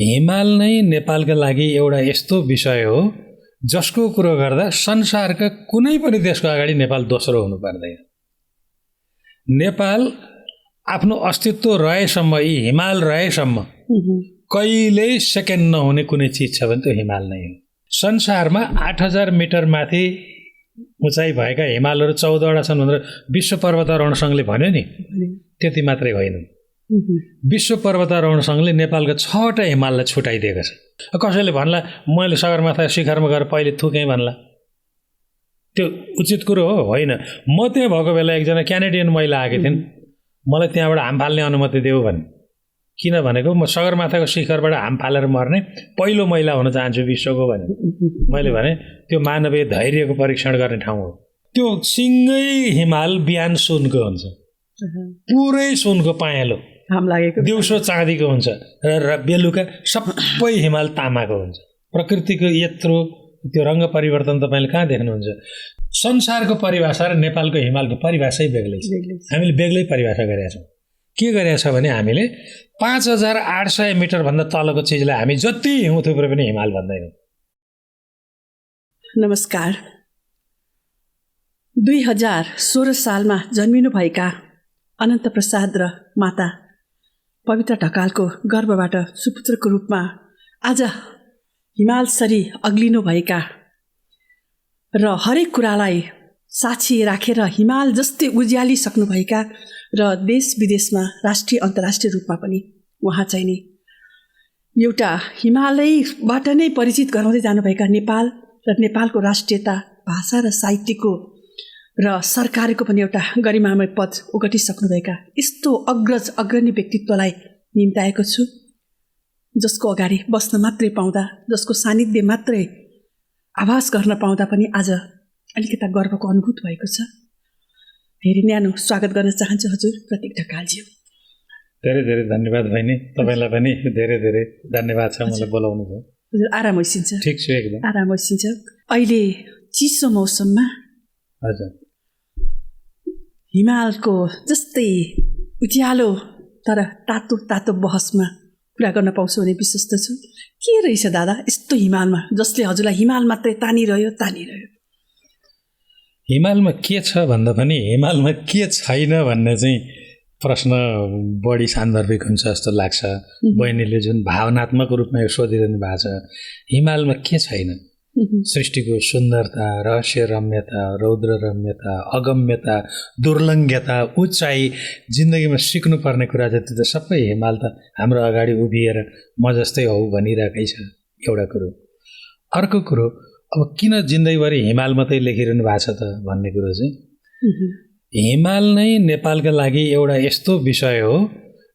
हिमाल नै नेपालका लागि एउटा यस्तो विषय हो जसको कुरो गर्दा संसारका कुनै पनि देशको अगाडि नेपाल दोस्रो हुनु पर्दैन। नेपाल आफ्नो अस्तित्व रहेसम्म, यी हिमाल रहेसम्म कहिल्यै सेकेन्ड नहुने कुनै चिज छ भने त्यो हिमाल नै हो। संसारमा 8000 मिटर माथि उचाइ भएका हिमालहरू 14वटा छन् भनेर विश्व पर्वतारोहण सङ्घले भन्यो नि, त्यति मात्रै होइन। विश्व पर्वतारोहण सङ्घले नेपालको 6वटा हिमाललाई छुटाइदिएको छ। कसैले भन्ला मैले सगरमाथा शिखरमा गएर पहिले थुकेँ भन्ला, त्यो उचित कुरो हो? होइन। म त्यहाँ भएको बेला एकजना क्यानेडियन महिला आएकी थिइन्, मलाई त्यहाँबाट हाम फाल्ने अनुमति देऊ भने। किन भनेको म सगरमाथाको शिखरबाट हाम फालेर मर्ने पहिलो महिला हुन चाहन्छु विश्वको भने। मैले भने त्यो मानवीय धैर्यको परीक्षण गर्ने ठाउँ हो। त्यो सिङ्गै हिमाल बिहान सुनको हुन्छ, पुरै सुनको पाएलो, दिउँसो चाँदीको हुन्छ र बेलुका सबै हिमाल तामाको हुन्छ। प्रकृतिको यत्रो त्यो रङ्ग परिवर्तन तपाईँले कहाँ देख्नुहुन्छ? संसारको परिभाषा र नेपालको हिमालको परिभाषै बेग्लै छ। हामीले बेग्लै परिभाषा गरेका छौँ। के गरेका छ भने हामीले 5800 मिटरभन्दा तलको चिजलाई हामी जति हिउँ थुप्रो पनि हिमाल भन्दैनौँ। नमस्कार। 2016 सालमा जन्मिनुभएका अनन्त प्रसाद र माता पवित्र ढकालको गर्भबाट सुपुत्रको रूपमा आज हिमालसरी अग्लिनुभएका र हरेक कुरालाई साक्षी राखेर हिमाल जस्तै उज्यालिसक्नुभएका र देश विदेशमा राष्ट्रिय अन्तर्राष्ट्रिय रूपमा पनि उहाँ चाहिँ नि एउटा हिमालयबाट नै परिचित गराउँदै जानुभएका नेपाल र नेपालको राष्ट्रियता, भाषा र साहित्यको र सरकारको पनि एउटा गरिमामय पद ओगटिसक्नुभएका यस्तो अग्रणी व्यक्तित्वलाई निम्ताएको छु, जसको अगाडि बस्न मात्रै पाउँदा, जसको सानिध्य मात्रै आभास गर्न पाउँदा पनि आज अलिकता गर्वको अनुभूत भएको छ। धेरै न्यानो स्वागत गर्न चाहन्छु हजुर प्रतीक ढकालज्यू। धेरै धेरै धन्यवाद बहिनी, तपाईँलाई पनि धेरै धेरै धन्यवाद छ मलाई बोलाउनु भयो। हजुर आराम होइसिन्छ? ठिक छु, एकदम आराम होइसिन्छ। अहिले चिसो मौसममा हजुर हिमालको जस्तै उज्यालो तर तातो तातो बहसमा कुरा गर्न पाउँछु भने विश्वस्त छु। के रहेछ दादा यस्तो हिमालमा जसले हजुरलाई हिमाल मात्रै तानिरह्यो? हिमालमा के छ भन्दा पनि हिमालमा के छैन भन्ने चाहिँ प्रश्न बढी सान्दर्भिक हुन्छ जस्तो लाग्छ। बहिनीले जुन भावनात्मक रूपमा यो सोधिरहनु भएको छ, हिमालमा के छैन? सृष्टिको सुन्दरता, रहस्य रम्यता, रौद्र रम्यता, अगम्यता, दुर्लङ्घ्यता, उचाइ, जिन्दगीमा सिक्नुपर्ने कुरा जति त सबै हिमाल त हाम्रो अगाडि उभिएर म जस्तै हौ भनिरहेकै छ। एउटा कुरो। अर्को कुरो, अब किन जिन्दगीभरि हिमाल मात्रै लेखिरहनु भएको छ त भन्ने कुरो चाहिँ, हिमाल नै नेपालका लागि एउटा यस्तो विषय हो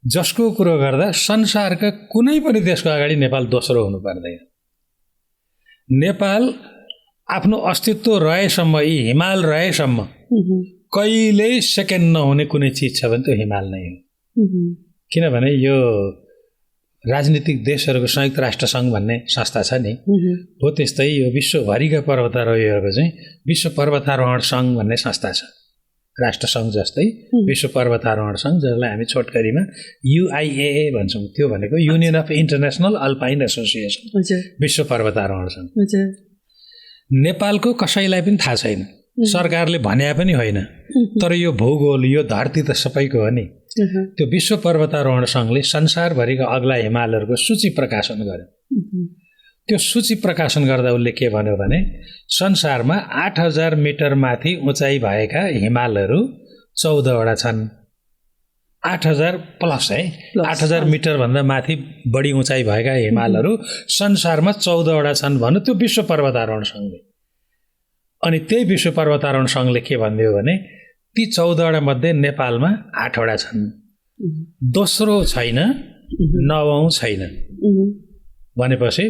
जसको कुरो गर्दा संसारका कुनै पनि देशको अगाडि नेपाल दोस्रो हुनु पर्दैन। नेपाल आफ्नो अस्तित्व रहेसम्म, यी हिमाल रहेसम्म कहिल्यै सेकेन्ड नहुने कुनै चिज छ भने त्यो हिमाल नै हो। किनभने यो राजनीतिक देशहरूको संयुक्त राष्ट्र सङ्घ भन्ने संस्था छ नि, हो त्यस्तै यो विश्वभरिका पर्वतारोहीहरूको चाहिँ विश्व पर्वतारोहण सङ्घ भन्ने संस्था छ। राष्ट्र सङ्घ जस्तै विश्व पर्वतारोहण सङ्घ, जसलाई हामी छोटकरीमा UIAA भन्छौँ। त्यो भनेको union of international alpine association, विश्व पर्वतारोहण सङ्घ। नेपालको कसैलाई पनि थाहा छैन, सरकारले भन्या पनि होइन, तर यो भूगोल, यो धरती त सबैको हो नि। त्यो विश्व पर्वतारोहण सङ्घले संसारभरिका अग्ला हिमालहरूको सूची प्रकाशन गर्यो। त्यो सूची प्रकाशन गर्दा उसले के भन्यो भने संसारमा 8000 मिटर माथि उचाइ भएका हिमालहरू 14वटा छन्। 8000 प्लस है, 8000 मिटरभन्दा माथि बढी उचाइ भएका हिमालहरू संसारमा 14वटा छन् भन्यो त्यो विश्व पर्वतारोहण सङ्घले। अनि त्यही विश्व पर्वतारोहण सङ्घले के भनिदियो भने ती 14वटा मध्ये नेपालमा 8वटा छन्, दोस्रो छैन, 9औं छैन। भनेपछि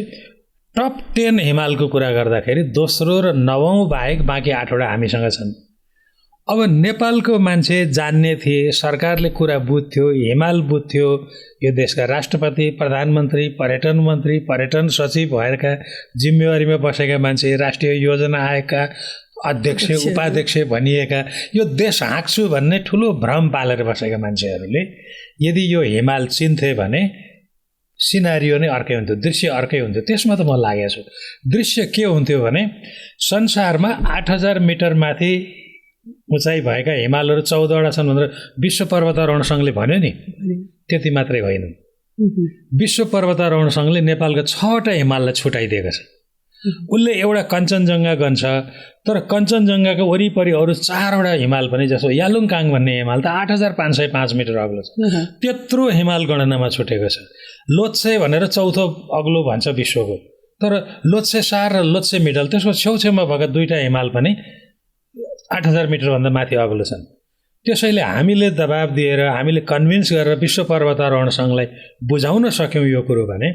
टप 10 हिमालको कुरा गर्दाखेरि दोस्रो र 9औं बाहेक बाँकी 8वटा हामीसँग छन्। अब नेपालको मान्छे जान्ने थिए, सरकारले कुरा बुझ्थ्यो, हिमाल बुझ्थ्यो, यो देशका राष्ट्रपति, प्रधानमन्त्री, पर्यटन मन्त्री, पर्यटन सचिव भएका जिम्मेवारीमा बसेका मान्छे, राष्ट्रिय योजना आयोगका अध्यक्ष उपाध्यक्ष भनिएका, यो देश हाँक्छु भन्ने ठुलो भ्रम पालेर बसेका मान्छेहरूले यदि यो हिमाल चिन्थे भने सिनारियो नै अर्कै हुन्थ्यो, दृश्य अर्कै हुन्थ्यो। त्यसमा त म लागेको छु। दृश्य के हुन्थ्यो भने संसारमा 8000 मिटर माथि उचाइ भएका हिमालहरू 14वटा छन् भनेर विश्व पर्वतारोहण सङ्घले भन्यो नि, त्यति मात्रै होइन। विश्व पर्वतारोहण सङ्घले नेपालका 6वटा हिमाललाई छुटाइदिएको छ। उसले एउटा कञ्चनजङ्घा गन्छ, तर कञ्चनजङ्घाको वरिपरि अरू 4वटा हिमाल पनि, जस्तो यालुङकाङ भन्ने हिमाल त 8505 मिटर अग्लो छ, त्यत्रो हिमाल गणनामा छुटेको छ। लोत्से भनेर 4थो अग्लो भन्छ विश्वको, तर लोत्से सार र लोत्से मिडल त्यसको छेउछेउमा भएका 2टा हिमाल पनि 8000 मिटरभन्दा माथि अग्लो छन्। त्यसैले हामीले दबाब दिएर, हामीले कन्भिन्स गरेर विश्व पर्वतारोहण सङ्घलाई बुझाउन सक्यौँ यो कुरो भने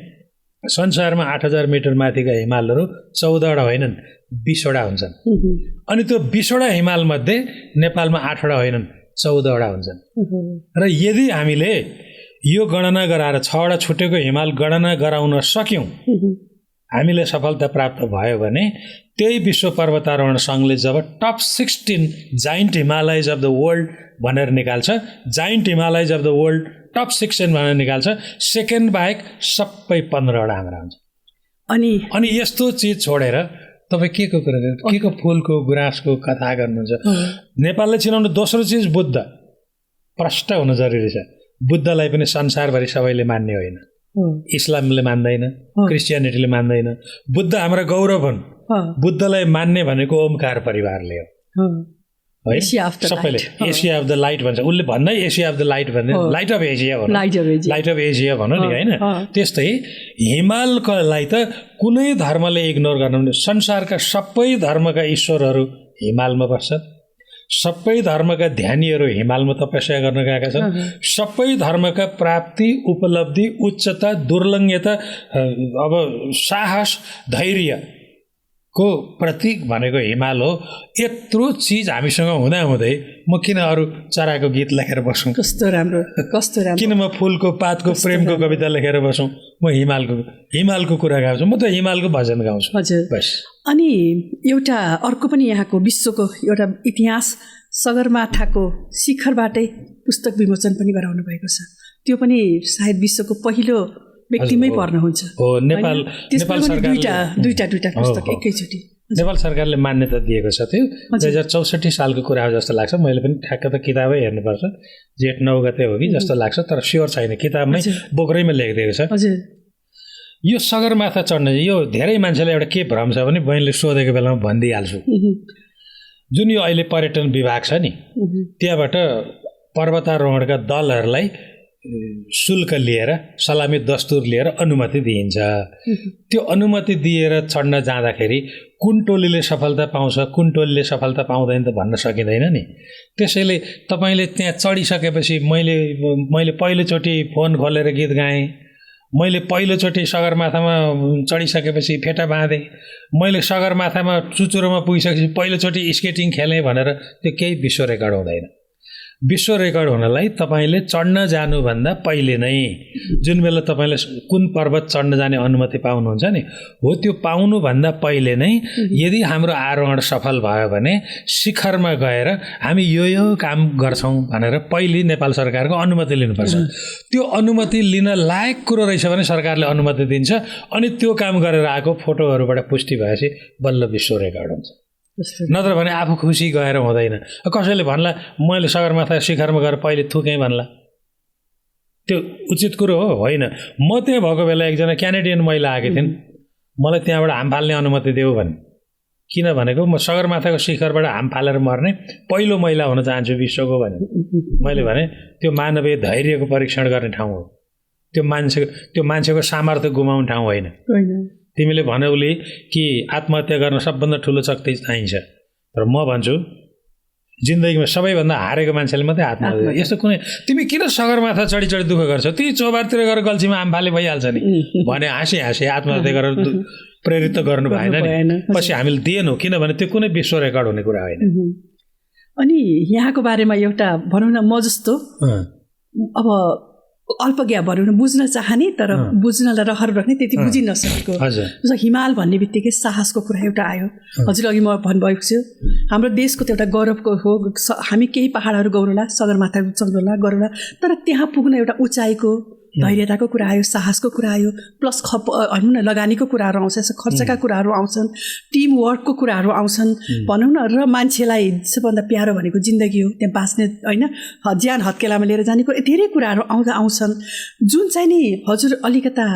संसारमा 8000 मिटर माथिका हिमालहरू 14वटा होइनन्, 20वटा हुन्छन्। अनि त्यो 20वटा हिमालमध्ये नेपालमा 8वटा होइनन्, 14वटा हुन्छन्। र यदि हामीले यो गणना गराएर 6वटा छुटेको हिमाल गणना गराउन सक्यौँ, हामीले सफलता प्राप्त भयो भने त्यही विश्व पर्वतारोहण सङ्घले जब top 16 giant Himalayas of the world भनेर निकाल्छ, giant Himalayas of the world top 16 भनेर निकाल्छ, सेकेन्ड बाहेक सबै 15वटा हाम्रा हुन्छ। अनि यस्तो चिज छोडेर तपाईँ के को कुरा गर्नु, के को फुलको गुराँसको कथा गर्नुहुन्छ? नेपालले चिनाउनु दोस्रो चिज बुद्ध प्रष्ट हुनु जरुरी छ। बुद्धलाई पनि संसारभरि सबैले मान्ने होइन, इस्लामले मान्दैन, क्रिस्चियनिटीले मान्दैन। बुद्ध हाम्रा गौरव हुन्। बुद्धलाई मान्ने भनेको ओमकार परिवारले हो, है? सबैले एसिया अफ द लाइट भन्छ, उसले भन्दै एसिया अफ द लाइट भन्दै लाइट अफ एसिया भनौँ, लाइट अफ एसिया भनौँ नि, होइन? त्यस्तै हिमाललाई त कुनै धर्मले इग्नोर गर्न, संसारका सबै धर्मका ईश्वरहरू हिमालमा बस्छन्, सबै धर्मका ध्यानीहरू हिमालमा तपस्या गर्न गएका छन्, सबै धर्मका प्राप्ति, उपलब्धि, उच्चता, दुर्लङ्घ्यता, अब साहस, धैर्यको प्रतीक भनेको हिमाल हो। यत्रो चिज हामीसँग हुँदाहुँदै म किन अरू चराको गीत लेखेर बसौँ? कस्तो राम्रो, कस्तो राम्रो। किन म फुलको पातको प्रेमको कविता लेखेर बसौँ? म हिमालको कुरा गाउँछु, म त हिमालको भजन गाउँछु। हजुर, बस। अनि एउटा अर्को पनि यहाँको विश्वको एउटा इतिहास सगरमाथाको शिखरबाटै पुस्तक विमोचन पनि गराउनु भएको छ। त्यो पनि सायद विश्वको पहिलो व्यक्तिमै पर्नुहुन्छ। हो, नेपाल सरकारले दुईटा पुस्तक एकैचोटि नेपाल सरकारले मान्यता दिएको छ। त्यो 2064 सालको कुरा हो जस्तो लाग्छ। मैले पनि ठ्याक्क त किताबै हेर्नुपर्छ, जेठ 9 गते हो कि जस्तो लाग्छ, तर स्योर छैन। किताबमै बोक्रैमा लेखिदिएको छ। यो सगरमाथा चढ्ने, यो धेरै मान्छेलाई एउटा के भ्रम छ भने मैले सोधेको बेलामा भनिदिइहाल्छु। जुन यो अहिले पर्यटन विभाग छ नि, त्यहाँबाट पर्वतारोहणका दलहरूलाई शुल्क लिएर, सलामी दस्तुर लिएर अनुमति दिइन्छ। त्यो अनुमति दिएर चढ्न जाँदाखेरि कुन टोलीले सफलता पाउँछ, कुन टोलीले सफलता पाउँदैन त भन्न सकिँदैन नि। त्यसैले तपाईँले त्यहाँ चढिसकेपछि मैले पहिलोचोटि फोन खोलेर गीत गाएँ, मैले पहिलोचोटि सगरमाथामा चढिसकेपछि फेटा बाँधेँ, मैले सगरमाथामा चुचुरोमा पुगिसकेपछि पहिलोचोटि स्केटिङ खेलेँ भनेर त्यो केही विश्व रेकर्ड हुँदैन। विश्व रेकर्ड हुनलाई तपाईँले चढ्न जानुभन्दा पहिले नै, जुन बेला तपाईँले कुन पर्वत चढ्न जाने अनुमति पाउनुहुन्छ नि, हो त्यो पाउनुभन्दा पहिले नै यदि हाम्रो आरोहण सफल भयो भने शिखरमा गएर हामी यो काम गर्छौँ भनेर पहिले नेपाल सरकारको अनुमति लिनुपर्छ। त्यो अनुमति लिन लायक कुरो रहेछ भने सरकारले अनुमति दिन्छ। अनि त्यो काम गरेर आएको फोटोहरूबाट पुष्टि भएपछि बल्ल विश्व रेकर्ड हुन्छ। नत्र भने आफू खुसी गएर हुँदैन। कसैले भन्ला मैले सगरमाथा शिखरमा गएर पहिले थुकेँ भन्ला, त्यो उचित कुरो हो? होइन। म त्यहाँ भएको बेला एकजना क्यानेडियन महिला आएकी थिइन्, मलाई त्यहाँबाट हाम फाल्ने अनुमति देऊ भने। किन भनेको म सगरमाथाको शिखरबाट हाम फालेर मर्ने पहिलो महिला हुन चाहन्छु विश्वको भने। मैले भने त्यो मानवीय धैर्यको परीक्षण गर्ने ठाउँ हो, त्यो मान्छेको सामर्थ्य गुमाउने ठाउँ होइन। तिमीले भन्यौली कि आत्महत्या गर्न सबभन्दा ठुलो शक्ति चाहिन्छ, तर म भन्छु जिन्दगीमा सबैभन्दा हारेको मान्छेले मात्रै आत्महत्या। यस्तो कुनै तिमी किन सगरमाथा चढी दुःख गर्छौ, ती चौबारतिर गएर गल्छीमा आम फाले भइहाल्छ नि भने हाँसे आत्महत्या गरेर प्रेरित त गर्नु भएन नि। पछि हामीले दिएनौँ, किनभने त्यो कुनै विश्व रेकर्ड हुने कुरा होइन। अनि यहाँको बारेमा एउटा भनौँ न, म जस्तो अब अल्पज्ञा भनौँ न, बुझ्न चाहने तर बुझ्नलाई रहर राख्ने त्यति बुझि नसकेको। जस्तो हिमाल भन्ने बित्तिकै साहसको कुरा एउटा आयो। हजुर अघि म भन्नुभएको छु, हाम्रो देशको त एउटा गौरवको हो, हामी केही पहाडहरू गौरवला, सगरमाथा चढ्ला गरौँला, तर त्यहाँ पुग्न एउटा उचाइको धैर्यताको कुरा आयो, साहसको कुरा आयो, प्लस भनौँ न लगानीको कुराहरू आउँछ, खर्चका कुराहरू आउँछन्, टिम वर्कको कुराहरू आउँछन् भनौँ न। र मान्छेलाई सबभन्दा प्यारो भनेको जिन्दगी हो, त्यहाँ बाँच्ने होइन, ज्यान हत्केलामा लिएर जानेको धेरै कुराहरू आउँछन्, जुन चाहिँ नि हजुर अलिकता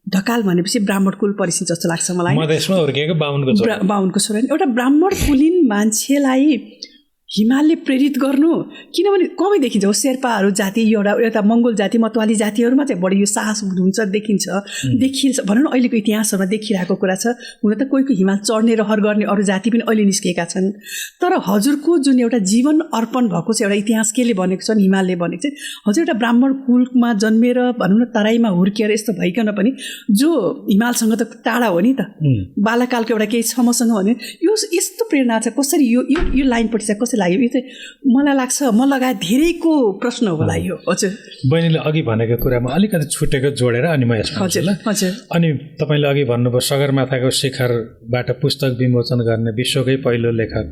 ढकाल भनेपछि ब्राह्मण कुल परिचित जस्तो लाग्छ मलाई। मधेसमा हुर्केको बाहुनको छोरा एउटा ब्राह्मण कुलीन मान्छेलाई हिमालले प्रेरित गर्नु, किनभने कमै देखिन्छ हो शेर्पाहरू जाति, एउटा मङ्गोल जाति, मतवाली जातिहरूमा चाहिँ बढी यो साहस हुन्छ, देखिन्छ भनौँ न। अहिलेको इतिहासहरूमा देखिरहेको कुरा छ। हुन त कोही हिमाल चढ्ने रहर गर्ने अरू जाति पनि अहिले निस्केका छन्, तर हजुरको जुन एउटा जीवन अर्पण भएको छ, एउटा इतिहास केले भनेको छ, हिमालले भनेको चाहिँ हजुर एउटा ब्राह्मण कुलमा जन्मेर भनौँ न तराईमा हुर्किएर यस्तो भइकन पनि जो हिमालसँग त टाढा हो नि त, बालकालको एउटा केही समसँग भने यो यस्तो प्रेरणा छ। कसरी यो लाइनपट्टि चाहिँ कसरी लाग्यो? यो चाहिँ मलाई लाग्छ म लगायत धेरैको प्रश्न होला यो। हजुर बहिनीले अघि भनेको कुरामा अलिकति छुटेको जोडेर अनि म यसमा हजुर हजुर अनि तपाईँले अघि भन्नुभयो सगरमाथाको शिखरबाट पुस्तक विमोचन गर्ने विश्वकै पहिलो लेखक,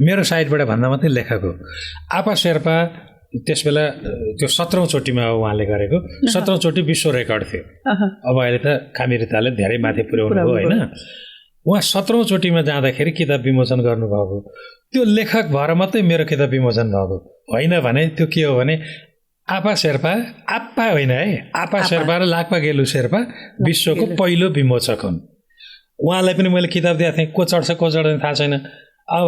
मेरो साइडबाट भन्दा मात्रै लेखक हो आपा शेर्पा। त्यस बेला त्यो 17औं चोटिमा उहाँले गरेको, 17औं चोटि विश्व रेकर्ड थियो। अब अहिले त कामिरिताले धेरै माथि पुर्याउनु भयो होइन। उहाँ 17औं चोटिमा जाँदाखेरि किताब विमोचन गर्नुभएको, त्यो लेखक भएर मात्रै मेरो किताब विमोचन भएको होइन भने त्यो के हो भने आपा शेर्पा, आप्पा होइन है, आपा शेर्पा र लाक्पा गेलु शेर्पा विश्वको पहिलो विमोचक हुन्। उहाँलाई पनि मैले किताब दिएको थिएँ, को चढ्छ को चढ्दैन थाहा छैन। अब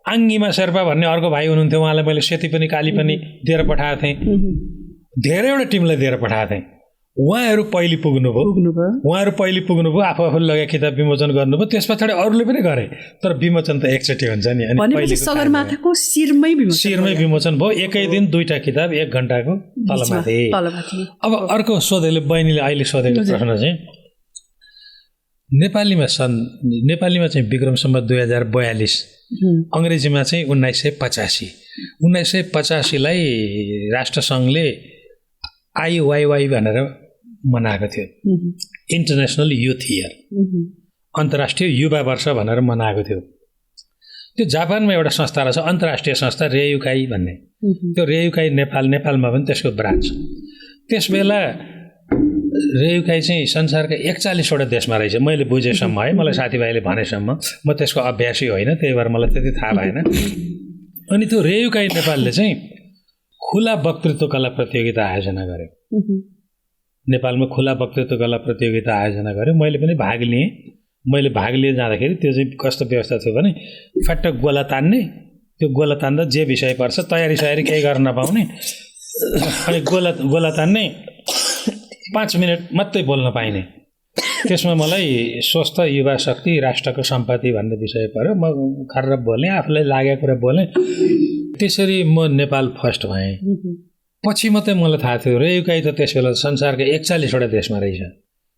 आङ्गीमा शेर्पा भन्ने अर्को भाइ हुनुहुन्थ्यो, उहाँलाई मैले सेती पनि काली पनि दिएर पठाएको थिएँ, धेरैवटा टिमलाई दिएर पठाएको थिएँ। उहाँहरू पहिली पुग्नुभयो, आफू आफूले लगेर किताब विमोचन गर्नुभयो, त्यस पछाडि अरूले पनि गरे, तर विमोचन त एकचोटि हुन्छ नि। अनि सगरमाथाको शिरमै विमोचन भयो, एकै दिन 2टा किताब 1 घण्टाको तलमाथि। अब अर्को सोधेले बहिनीले अहिले सोधेको प्रश्न चाहिँ नेपालीमा चाहिँ विक्रम सम्वत 2042, अङ्ग्रेजीमा चाहिँ 1985। 1985लाई राष्ट्रसङ्घले IYY भनेर मनाएको थियो, इन्टरनेसनल युथ इयर, अन्तर्राष्ट्रिय युवा वर्ष भनेर मनाएको थियो। त्यो जापानमा एउटा संस्था रहेछ, अन्तर्राष्ट्रिय संस्था रेयुकाई भन्ने। त्यो रेयुकाई नेपालमा पनि त्यसको ब्रान्च। त्यस बेला रेयुकाई चाहिँ संसारका 41वटा देशमा रहेछ, मैले बुझेसम्म है, मलाई साथीभाइले भनेसम्म। म त्यसको अभ्यासी होइन, त्यही भएर मलाई त्यति थाहा भएन। अनि त्यो रेयुकाई नेपालले चाहिँ खुला वक्तृत्व कला प्रतियोगिता आयोजना गर्यो। नेपालमा खुला वक्तृत्व कला प्रतियोगिता आयोजना गर्यो, मैले पनि भाग लिएँ। मैले भाग लिएर जाँदाखेरि त्यो चाहिँ कस्तो व्यवस्था थियो भने फ्याट्ट गोला तान्ने, त्यो गोला तान्दा जे विषय पर्छ तयारी केही गर्न नपाउने, अनि गोला तान्ने 5 मिनट मात्रै बोल्न पाइने। त्यसमा मलाई स्वस्थ युवा शक्ति राष्ट्रको सम्पत्ति भन्ने विषय पर्यो। म खर्र बोलेँ, आफूलाई लागेको कुरा बोलेँ। त्यसरी म नेपाल फर्स्ट भएँ। पछि मात्रै मलाई थाहा थियो रेयुकाई त त्यस बेला संसारका 41वटा देशमा रहेछ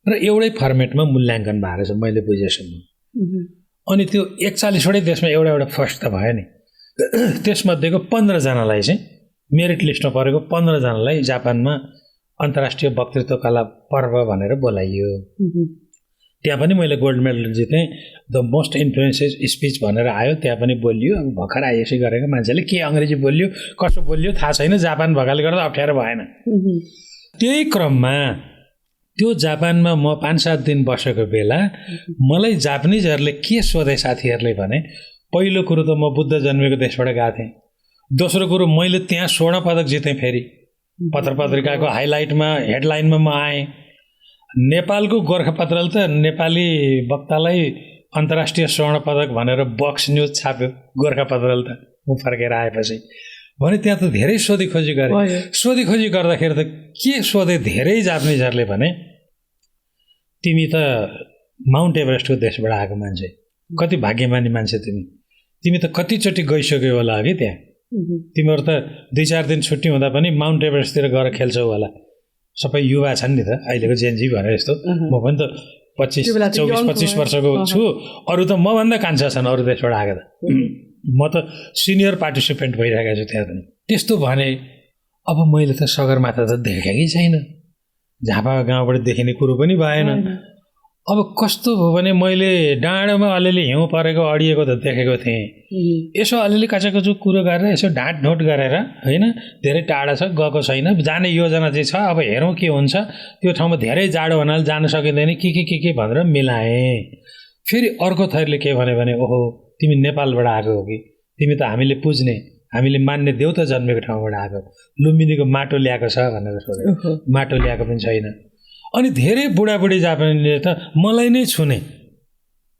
र एउटै फर्मेटमा मूल्याङ्कन भएको रहेछ मैले बुझेसम्म। अनि त्यो 41वटै देशमा एउटा फर्स्ट त भयो नि। त्यसमध्येको 15 जनालाई चाहिँ मेरिट लिस्टमा परेको 15 जनालाई जापानमा अन्तर्राष्ट्रिय वक्तृत्व कला पर्व भनेर बोलाइयो। त्यहाँ पनि मैले गोल्ड मेडल जितेँ। द मोस्ट इन्फ्लुएन्सेस स्पिच भनेर आयो, त्यहाँ पनि बोलियो। अब भर्खर आइएससी गरेको मान्छेले के अङ्ग्रेजी बोलियो कसो बोलियो थाहा छैन, जापान भएकाले गर्दा अप्ठ्यारो भएन। त्यही क्रममा त्यो जापानमा म 5-7 दिन बसेको बेला मलाई जापानिजहरूले के सोधे साथीहरूले भने, पहिलो कुरो त म बुद्ध जन्मेको देशबाट गएको थिएँ, दोस्रो कुरो मैले त्यहाँ स्वर्ण पदक जितेँ, फेरि पत्र पत्रिकाको हाइलाइटमा हेडलाइनमा म आएँ। नेपालको गोर्खापत्रले त नेपाली वक्तालाई अन्तर्राष्ट्रिय स्वर्ण पदक भनेर बक्स न्युज छाप्यो गोर्खापत्रले त म फर्केर आएपछि। भने त्यहाँ त धेरै सोधीखोजी गरेँ। सोधीखोजी गर्दाखेरि त के सोधे धेरै जापानिजहरूले भने, तिमी त माउन्ट एभरेस्टको देशबाट आएको मान्छे, कति भाग्यमानी मान्छे तिमी त कतिचोटि गइसक्यो होला कि त्यहाँ, तिमीहरू त 2-4 दिन छुट्टी हुँदा पनि माउन्ट एभरेस्टतिर गएर खेल्छौ होला। सबै युवा छन् नि त अहिलेको जेनजी भने जस्तो। म पनि त 24-25 वर्षको छु, अरू त मभन्दा कान्छा छन् अरू देशबाट आएको त। म त सिनियर पार्टिसिपेन्ट भइरहेको छु त्यहाँ पनि। त्यस्तो भने अब मैले त सगरमाथा त देखेकै छैन, झापा गाउँबाट देखिने कुरो पनि भएन। अब कस्तो हो भने मैले डाँडोमा अलिअलि हिउँ परेको अडिएको त देखेको थिएँ। यसो अलिअलि कचाकचुक कुरो गरेर यसो ढाँटढोट गरेर होइन, धेरै टाढा छ, गएको छैन, जाने योजना चाहिँ छ, अब हेरौँ के हुन्छ। त्यो ठाउँमा धेरै जाडो हुनाले जान सकिँदैन, के भनेर मिलाएँ। फेरि अर्को थरीले के भन्यो भने ओहो तिमी नेपालबाट आएको हो कि, तिमी त हामीले पुज्ने हामीले मान्ने देउता जन्मेको ठाउँबाट आएको, लुम्बिनीको माटो ल्याएको छ भनेर सोधे। माटो ल्याएको पनि छैन। अनि धेरै बुढाबुढी जापानीले त मलाई नै छुने,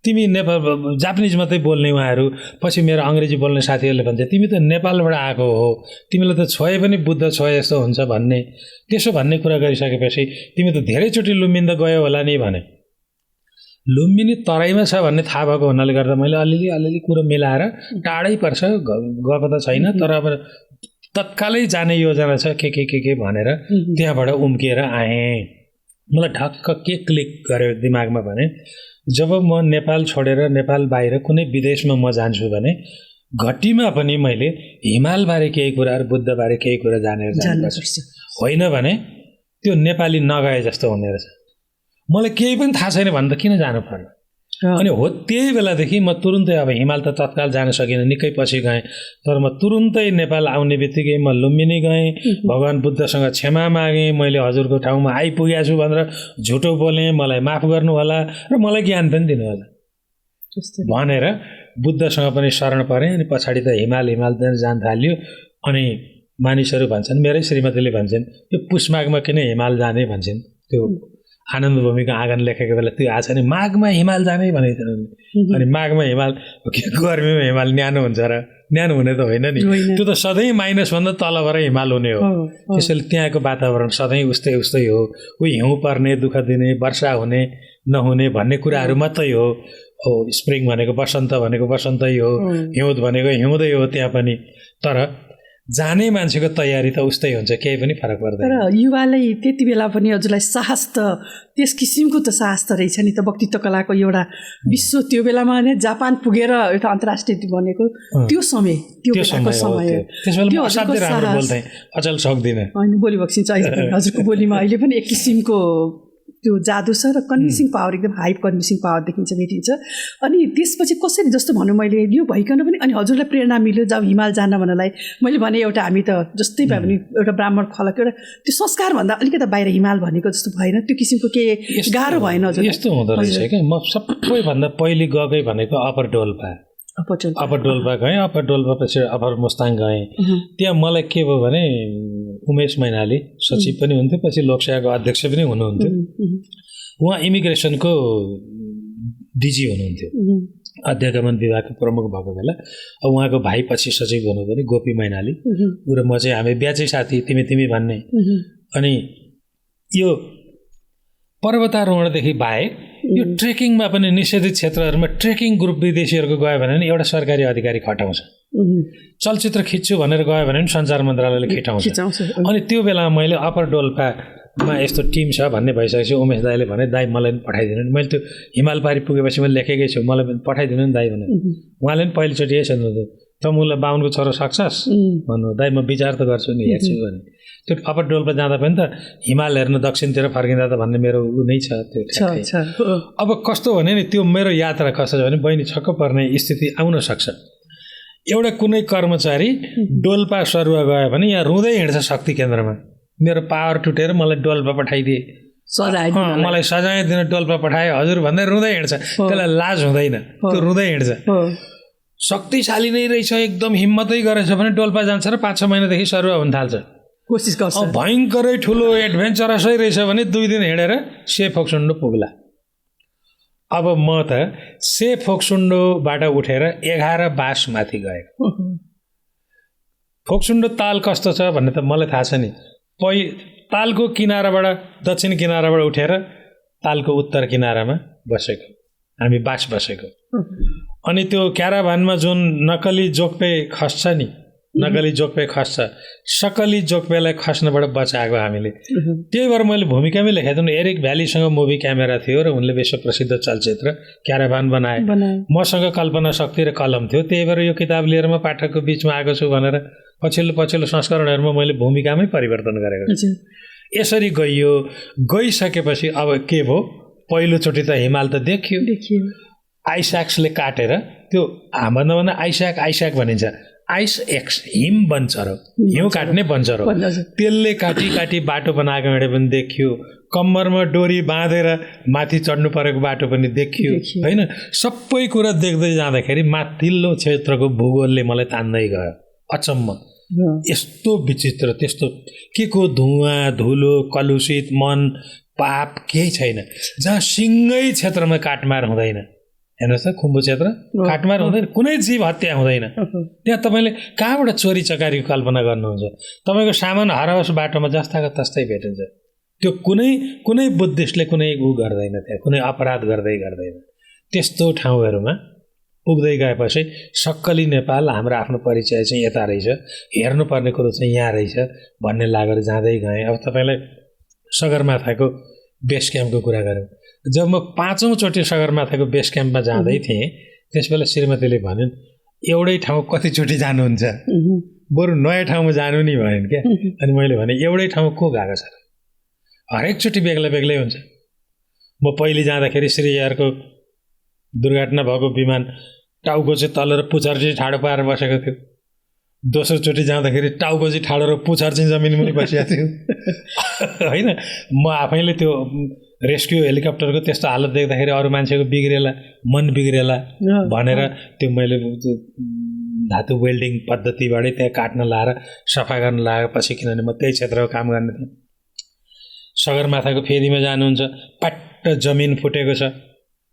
तिमी नेपाल जापानिज मात्रै बोल्ने उहाँहरू। पछि मेरो अङ्ग्रेजी बोल्ने साथीहरूले भन्छ तिमी त नेपालबाट आएको हो, तिमीलाई त छोए पनि बुद्ध छोए जस्तो हुन्छ भन्ने। त्यसो भन्ने कुरा गरिसकेपछि तिमी त धेरैचोटि लुम्बिनी गयो होला नि भने। लुम्बिनी तराईमा छ भन्ने थाहा भएको हुनाले गर्दा मैले अलिअलि कुरो मिलाएर टाढै पर्छ, गएको त छैन, तर अब तत्कालै जाने योजना छ के भनेर त्यहाँबाट उम्किएर आएँ। मलाई ढक्क के क्लिक गर्यो दिमागमा भने जब म नेपाल छोडेर नेपाल बाहिर कुनै विदेशमा म जान्छु भने घटीमा पनि मैले हिमालबारे केही कुराहरू, बुद्धबारे केही कुरा जानेर जानुपर्छ, होइन भने त्यो नेपाली नगए जस्तो हुने रहेछ। मलाई केही पनि थाहा छैन भने त किन जानु पर्यो। अनि हो त्यही बेलादेखि म तुरुन्तै, अब हिमाल त तत्काल जान सकिनँ, निकै पछि गएँ, तर म तुरुन्तै नेपाल आउने बित्तिकै म लुम्बिनी गएँ, भगवान् बुद्धसँग क्षमा मागेँ, मैले हजुरको ठाउँमा आइपुगेको छु भनेर झुटो बोलेँ, मलाई माफ गर्नु होला र मलाई ज्ञान पनि दिनु होला भनेर बुद्धसँग पनि शरण परेँ। अनि पछाडि त हिमाल जान थाल्यो। अनि मानिसहरू भन्छन्, मेरै श्रीमतीले भन्छन् यो पुसमाघमा किन हिमाल जाने भन्छन्। त्यो आनन्द भूमिको आँगन लेखेको बेला त्यो आछ नि माघमा हिमाल जाने भनेको थिएन उनले। अनि माघमा हिमाल गर्मीमा हिमाल न्यानो हुन्छ र न्यानो हुने त होइन नि, त्यो त सधैँ -भन्दा तलबाट हिमाल हुने हो। त्यसैले त्यहाँको वातावरण सधैँ उस्तै हो। ऊ हिउँ पर्ने, दुःख दिने, वर्षा हुने नहुने भन्ने कुराहरू मात्रै हो। स्प्रिङ भनेको वसन्त भनेको वसन्तै हो, हिउँद भनेको हिउँदै हो त्यहाँ पनि। तर जाने मान्छेको तयारी त उस्तै हुन्छ, केही पनि फरक पर्दैन। तर युवालाई त्यति बेला पनि हजुरलाई साहस त त्यस किसिमको त साहस त रहेछ नि त, वक्तित्व कलाको एउटा विश्व त्यो बेलामा नै जापान पुगेर एउटा अन्तर्राष्ट्रिय बनेको त्यो समय, त्यो बेलाको समय अचल सक्दिनँ होइन। बोली बक्सिन्छ हजुरको बोलीमा अहिले पनि एक किसिमको त्यो जादु छ र कन्भिन्सिङ पावर, एकदम हाई कन्भिन्सिङ पावर भेटिन्छ। अनि त्यसपछि कसरी जस्तो भनौँ मैले यो भइकन पनि अनि हजुरलाई प्रेरणा मिल्यो जब हिमाल जान भन्नलाई। मैले भने एउटा हामी त जस्तै भए पनि एउटा ब्राह्मण खलक एउटा त्यो संस्कारभन्दा अलिकति बाहिर हिमाल भनेको जस्तो भएन, त्यो किसिमको के गाह्रो भएन हजुर? यस्तो हुँदो रहेछ क्या। म सबैभन्दा पहिले गएकै भनेको अप्पर डोल्पा गएँ, अप्पर डोल्पा पछि अप्पर मुस्ताङ गएँ। त्यहाँ मलाई के भयो भने उमेश मैनाली सचिव पनि हुन्थ्यो, पछि लोकसेवाको अध्यक्ष पनि हुनुहुन्थ्यो। उहाँ इमिग्रेसनको डिजी हुनुहुन्थ्यो, अध्यागमन विभागको प्रमुख भएको बेला। उहाँको भाइ पछि सचिव हुनुहुन्थ्यो नि गोपी मैनाली, ऊ र म चाहिँ हामी ब्याचै साथी, तिमी भन्ने। अनि यो पर्वतारोहणदेखि बाहेक यो ट्रेकिङमा पनि निषेधित क्षेत्रहरूमा ट्रेकिङ ग्रुप विदेशीहरूको गयो भने नि एउटा सरकारी अधिकारी खटाउँछ। चलचित्र खिच्छु भनेर गयो भने पनि सञ्चार मन्त्रालयले खिचाउँछ। अनि त्यो बेलामा मैले अप्पर डोल्पामा यस्तो टिम छ भन्ने भइसकेपछि उमेश दाईले भने दाई मलाई पनि पठाइदिनु नि। मैले त्यो हिमाल पारी पुगेपछि मैले लेखेकै छु, मलाई पनि पठाइदिनु नि दाई भने। उहाँले पनि पहिलोचोटि यही सोध्नु, त मुलाई बाहुनको छोरो सक्छस् भन्नु, दाई म विचार त गर्छु नि, हेर्छु भने। त्यो अप्पर डोल्पा जाँदा पनि त हिमाल हेर्न दक्षिणतिर फर्किँदा त भन्ने मेरो ऊ नै छ त्यो। अब कस्तो भने नि त्यो मेरो यात्रा कस्तो छ भने बहिनी छक्क पर्ने स्थिति आउन सक्छ। एउटा कुनै कर्मचारी डोल्पा सरुवा गयो भने यहाँ रुँदै हिँड्छ शक्ति केन्द्रमा, मेरो पावर टुटेर मलाई डोल्पा पठाइदिए, मलाई सजाय दिन डोल्पा पठायो हजुर भन्दै रुँदै हिँड्छ। त्यसलाई लाज हुँदैन, त्यो रुँदै हिँड्छ। शक्तिशाली नै रहेछ, एकदम हिम्मतै गरेछ भने डोल्पा जान्छ र 5-6 महिनादेखि सरुवा हुन थाल्छ, कोसिस गर्छ। भयङ्करै ठुलो एडभेन्चरसै रहेछ भने 2 दिन हिँडेर सेफोक्सुन्डो पुग्ला। अब म त फोक्सुन्डोबाट उठेर 11 बास माथि गएँ। फोक्सुन्डो ताल कस्तो छ भन्ने त मलाई थाहा छ नि। तालको किनाराबाट दक्षिण किनाराबाट उठेर तालको उत्तर किनारामा बसेको हामी बास बसेको। अनि त्यो क्याराभानमा जुन नक्कली जोक्पे खस्छ नि, नक्कली जोक्पे खस्छ, सकली जोक्पेलाई खस्नबाट बचाएको हामीले। त्यही भएर मैले भूमिकामै लेखेको थिएँ, एरिक भ्यालीसँग मुभी क्यामेरा थियो र उनले विश्व प्रसिद्ध चलचित्र क्याराभान बनाए। मसँग कल्पना शक्ति र कलम थियो, त्यही भएर यो किताब लिएर म पाठकको बिचमा आएको छु भनेर पछिल्लो संस्करणहरूमा मैले भूमिकामै परिवर्तन गरेको छु। यसरी गइसकेपछि अब के भयो, पहिलोचोटि त हिमाल त देखियो, आइस्याक्सले काटेर त्यो भन्दा भन्दा आइस्याक भनिन्छ, आइस एक्स हिम बन्चर हो, हिउँ काट्ने बन्चर हो, त्यसले काटी काटी बाटो बनाएको हिँडे पनि देखियो, कम्मरमा डोरी बाँधेर माथि चढ्नु परेको बाटो पनि देखियो होइन। सबै कुरा देख्दै जाँदाखेरि माथिल्लो क्षेत्रको भूगोलले मलाई तान्दै गयो। अचम्म, यस्तो विचित्र, त्यस्तो के को धुवाँ धुलो कलुषित मन पाप केही छैन, जहाँ सिङ्गै क्षेत्रमा काटमार हुँदैन। हेर्नुहोस् त, खुम्बु क्षेत्र काटमार हुँदैन, कुनै जीव हत्या हुँदैन। त्यहाँ तपाईँले कहाँबाट चोरी चकारीको कल्पना गर्नुहुन्छ? तपाईँको सामान हराओस् बाटोमा जस्ताको तस्तै भेटिन्छ। त्यो कुनै बुद्धिस्टले कुनै गर्दैन, त्यहाँ कुनै अपराध गर्दैन। त्यस्तो ठाउँहरूमा पुग्दै गएपछि सक्कली नेपाल हाम्रो आफ्नो परिचय चाहिँ यता रहेछ, हेर्नुपर्ने कुरो चाहिँ यहाँ रहेछ भन्ने लागेर जाँदै गएँ। अब तपाईँलाई सगरमाथाको बेस क्याम्पको कुरा गरौँ। जब म 5औं चोटि सगरमाथाको बेस क्याम्पमा जाँदै थिएँ, त्यसबेला श्रीमतीले भनिन्, एउटै ठाउँ कतिचोटि जानुहुन्छ, बरु नयाँ ठाउँमा जानु नि भनिन् क्या। अनि मैले भने एउटै ठाउँ को गएको छ, हरेकचोटि बेग्ला बेग्लै हुन्छ। म पहिले जाँदाखेरि श्रीयारको दुर्घटना भएको विमान टाउको चाहिँ तल र पुछार चाहिँ ठाडो पारेर बसेको थियो। दोस्रो चोटि जाँदाखेरि टाउको चाहिँ ठाडो र पुछार चाहिँ जमिन मुनि बसेको थियो होइन। म आफैले त्यो रेस्क्यु हेलिकप्टरको त्यस्तो हालत देख्दाखेरि अरू मान्छेको बिग्रेला, मन बिग्रेला भनेर त्यो मैले धातु वेल्डिङ पद्धतिबाटै त्यहाँ काट्न लाएर सफा गर्न लागेपछि, किनभने म त्यही क्षेत्रको काम गर्ने थिएँ। सगरमाथाको फेदीमा जानुहुन्छ, पाट्ट जमिन फुटेको छ,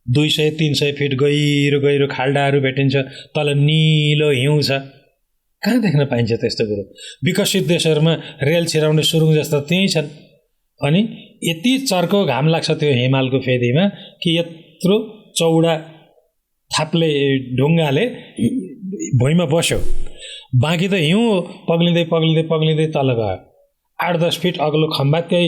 200-300 फिट गहिरो खाल्डाहरू भेटिन्छ, तल निलो हिउँ छ। कहाँ देख्न पाइन्छ त्यस्तो कुरो? विकसित देशहरूमा रेल छिराउने सुरुङ जस्ता त्यही छन्। अनि यति चर्को घाम लाग्छ त्यो हिमालको फेदीमा कि यत्रो चौडा थाप्ले ढुङ्गाले भुइँमा बस्यो, बाँकी त हिउँ पग्लिँदै तल गयो। 8-10 फिट अग्लो खम्बा, त्यही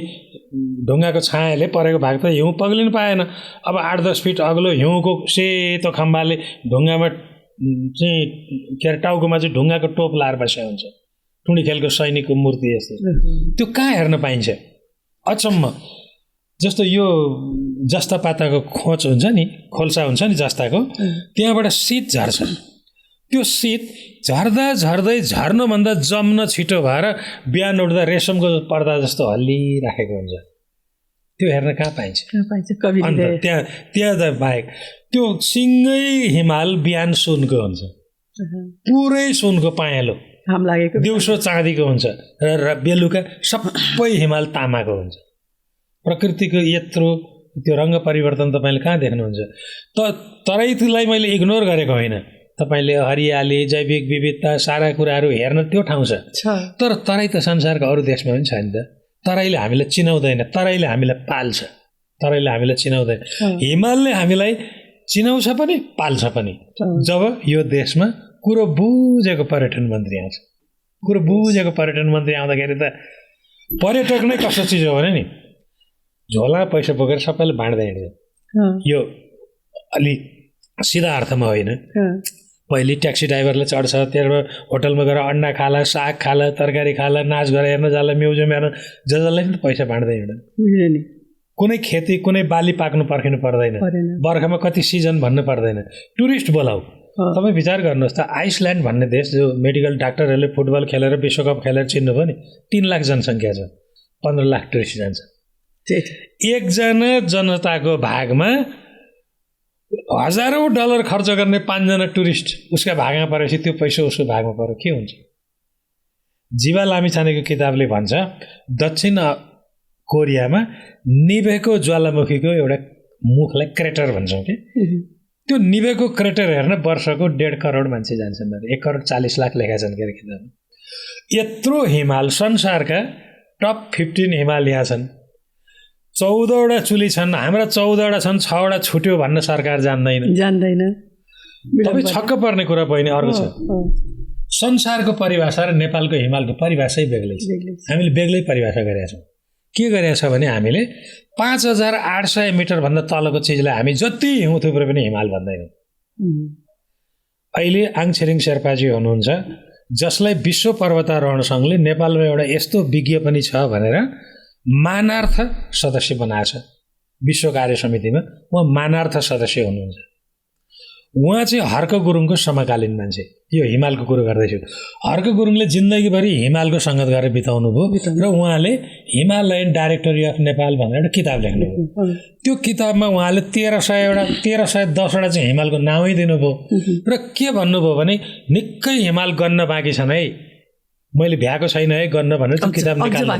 ढुङ्गाको छायाले परेको भाग त हिउँ पग्लिन पाएन। अब 8-10 फिट अग्लो हिउँको सेतो खम्बाले ढुङ्गामा चाहिँ के अरे टाउकोमा चाहिँ ढुङ्गाको टोप लाएर बसेको हुन्छ, टुँडी खेलको सैनिकको मूर्ति जस्तो। त्यो कहाँ हेर्न पाइन्छ? अचम्म। जस्तो यो जस्ता पाताको खोच हुन्छ नि, खोल्सा हुन्छ नि जस्ताको, त्यहाँबाट शीत झर्छ। त्यो शीत झर्दै झर्नुभन्दा जम्न छिटो भएर बिहान उठ्दा रेशमको पर्दा जस्तो हल्लिराखेको हुन्छ। त्यो हेर्न कहाँ पाइन्छ? अन्त त्यहाँ बाहेक त्यो सिङ्गै हिमाल बिहान सुनको हुन्छ, पुरै सुनको पायालो, दिउँसो चाँदीको हुन्छ र बेलुका सबै हिमाल तामाको हुन्छ। प्रकृतिको यत्रो त्यो रङ्ग परिवर्तन तपाईँले कहाँ देख्नुहुन्छ? तराईलाई मैले इग्नोर गरेको होइन, तपाईँले हरियाली, जैविक विविधता, सारा कुराहरू हेर्न त्यो ठाउँ छ। तर तराई त संसारको अरू देशमा पनि छ नि त। तराईले हामीलाई चिनाउँदैन, तराईले हामीलाई पाल्छ, तराईले हामीलाई चिनाउँदैन। हिमालले हामीलाई चिनाउँछ पनि पाल्छ पनि। जब यो देशमा कुरो बुझेको पर्यटन मन्त्री आउँछ, कुरो बुझेको पर्यटन मन्त्री आउँदाखेरि त पर्यटक नै कस्तो चिज हो भने नि, झोला पैसा बोकेर सबैले बाँड्दै हिँड्छ। यो अलि सिधा अर्थमा होइन। पहिले ट्याक्सी ड्राइभरले चढ्छ, त्यहाँबाट होटलमा गएर अन्डा खाला, साग खाला, तरकारी खाला, नाच गरेर हेर्न जाला, म्युजियम हेर्न जसलाई पनि पैसा बाँड्दै हिँड्छ। कुनै खेती, कुनै बाली पाक्नु पर्खिनु पर्दैन, बर्खामा कति सिजन भन्नु पर्दैन। टुरिस्ट बोलाऊ। तपाईँ विचार गर्नुहोस् त, आइसल्यान्ड भन्ने देश जो मेडिकल डाक्टरहरूले फुटबल खेलेर विश्वकप खेलेर चिन्नु भयो नि, 3 लाख जनसङ्ख्या छ, 15 लाख टुरिस्ट जान्छ। एकजना जनताको भागमा हजारौँ डलर खर्च गर्ने 5 जना टुरिस्ट उसका भागमा परेपछि त्यो पैसा उसको भागमा पऱ्यो, के हुन्छ? जीवा लामिछानेको किताबले भन्छ, दक्षिण कोरियामा निभेको ज्वालामुखीको एउटा मुखलाई क्रेटर भन्छौँ कि, त्यो निभेको क्रेटर हेर्न वर्षको 1.5 करोड मान्छे जान्छन्। 1.40 करोड लेखा छन् के अरे किताब। यत्रो हिमाल, संसारका टप 15 हिमाल यहाँ छन्। 14वटा चुली छन्, हाम्रा 14वटा छन्, 6वटा छुट्यो भन्न सरकार जान्दैन। तपाईँ छक्क पर्ने कुरा बहिनी अर्को छ, संसारको परिभाषा र नेपालको हिमालको परिभाषै बेग्लै छ। हामीले बेग्लै परिभाषा गरेका छौँ। के गरेका छ भने हामीले 5800 मिटरभन्दा तलको चिजलाई हामी जति हिउँ थुप्रो पनि हिमाल भन्दैनौँ। अहिले आङछिरिङ शेर्पाजी हुनुहुन्छ, जसलाई विश्व पर्वतारोहण सङ्घले नेपालमा एउटा यस्तो विज्ञ पनि छ भनेर मानार्थ सदस्य बनाएको छ। विश्व कार्य समितिमा उहाँ मानार्थ सदस्य हुनुहुन्छ। उहाँ चाहिँ हर्क गुरुङको समकालीन मान्छे। यो हिमालको कुरो गर्दैछु। हर्क गुरुङले जिन्दगीभरि हिमालको सङ्गत गरेर बिताउनु भयो र उहाँले हिमालयन डाइरेक्टरी अफ नेपाल भनेर एउटा किताब लेख्नुभयो। त्यो किताबमा उहाँले 1310वटा चाहिँ हिमालको नामै दिनुभयो र के भन्नुभयो भने निकै हिमाल गन्न बाँकी छन् है, मैले भ्याएको छैन है गन्न भनेर त्यो किताब निकाल्नु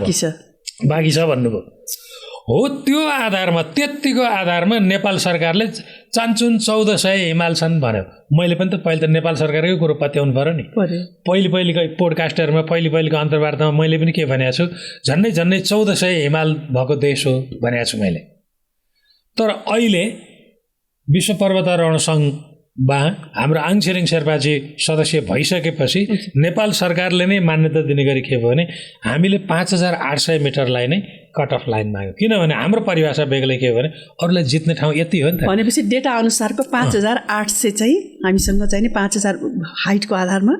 बाँकी छ भन्नुभयो। हो त्यो आधारमा त्यत्तिको आधारमा नेपाल सरकारले चान्चुन 1400 हिमाल छन् भन्यो। मैले पनि त पहिले त नेपाल सरकारकै कुरो पत्याउनु पर्यो नि। पहिलेको पोडकास्टहरूमा पहिलेको अन्तर्वार्तामा मैले पनि के भनेको छु, झन्डै 1400 हिमाल भएको देश हो भनेको छु मैले। तर अहिले विश्व पर्वतारोहण सङ्घमा हाम्रो आङ छिरिङ शेर्पाजी सदस्य भइसकेपछि नेपाल सरकारले नै मान्यता दिने गरी के भयो भने हामीले 5800 मिटरलाई नै कट अफ लाइन माग्यो। किनभने हाम्रो परिभाषा बेग्लै के हो भने अरूलाई जित्ने ठाउँ यति हो नि त। भनेपछि डेटा अनुसारको 5800 चाहिँ हामीसँग चाहिँ नि 5000 हाइटको आधारमा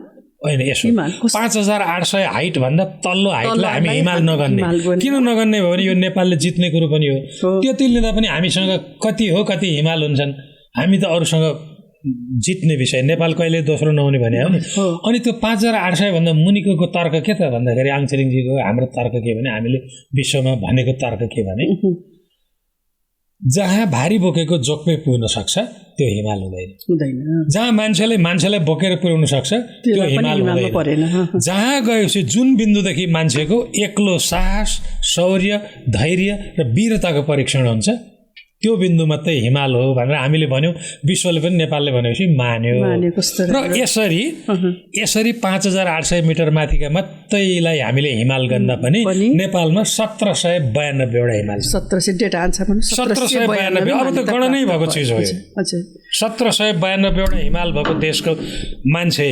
होइन, यसो 5800 हाइट भन्दा तल्लो हाइटलाई हामी हिमाल नगर्ने। किन नगर्ने भयो भने यो नेपालले जित्ने कुरो पनि हो। त्यति लिँदा पनि हामीसँग कति हो कति हिमाल हुन्छन्, हामी त अरूसँग जित्ने विषय। नेपाल कहिले दोस्रो नहुने भने हो नि। अनि त्यो 5800 भन्दा मुनिको तर्क के त भन्दाखेरि आङ छिरिङजीको हाम्रो तर्क के भने हामीले विश्वमा भनेको तर्क के भने जहाँ भारी बोकेको जोकमै पुग्न सक्छ त्यो हिमाल हुँदैन। जहाँ मान्छेलाई बोकेर पुर्याउन सक्छ त्यो हिमाल हुँदैन। जहाँ गएपछि जुन बिन्दुदेखि मान्छेको एक्लो साहस, शौर्य, धैर्य र वीरताको परीक्षण हुन्छ त्यो बिन्दु मात्रै हिमाल हो भनेर हामीले भन्यौँ। विश्वले पनि नेपालले भनेपछि मान्यो। र यसरी 5800 मिटर माथिका मात्रैलाई हामीले हिमाल गन्दा पनि नेपालमा 1792वटा हिमाल। 1700 डेटा आन्सर पनि 1792। अब त गणनै भएको चिज हो यो। 1792वटा हिमाल भएको देशको मान्छे,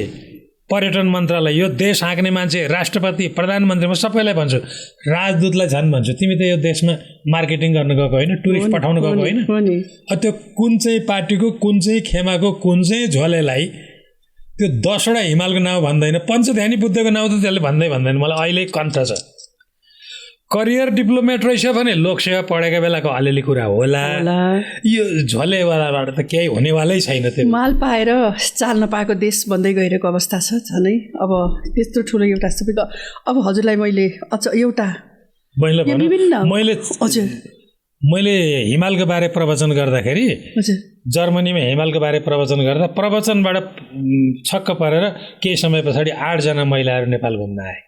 पर्यटन मन्त्रालय, यो देश हाँक्ने मान्छे, राष्ट्रपति, प्रधानमन्त्री, म सबैलाई भन्छु, राजदूतलाई झन् भन्छु, तिमी त यो देशमा मार्केटिङ गर्न गएको होइन, टुरिस्ट पठाउन गएको होइन। त्यो कुन चाहिँ पार्टीको कुन चाहिँ खेमाको कुन चाहिँ झोलेलाई त्यो 10वटा हिमालको नाउँ भन्दैन, पञ्चध्यानी बुद्धको नाउँ त त्यसले भन्दैन। मलाई अहिले कन्थ छ। करियर डिप्लोमेट रहेछ भने लोकसेवा पढेको बेलाको अलिअलि कुरा होला। यो झोलेवालाबाट त केही हुनेवालै छैन। त्यो माल पाएर चाल्न पाएको देश बन्दै गइरहेको अवस्था छ झनै। अब त्यस्तो ठुलो एउटा सबैको अब हजुरलाई मैले एउटा मैले हिमालको बारे प्रवचन गर्दाखेरि जर्मनीमा हिमालको बारे प्रवचन गर्दा प्रवचनबाट छक्क परेर केही समय पछाडि 8 जना महिलाहरू नेपाल घुम्न आए।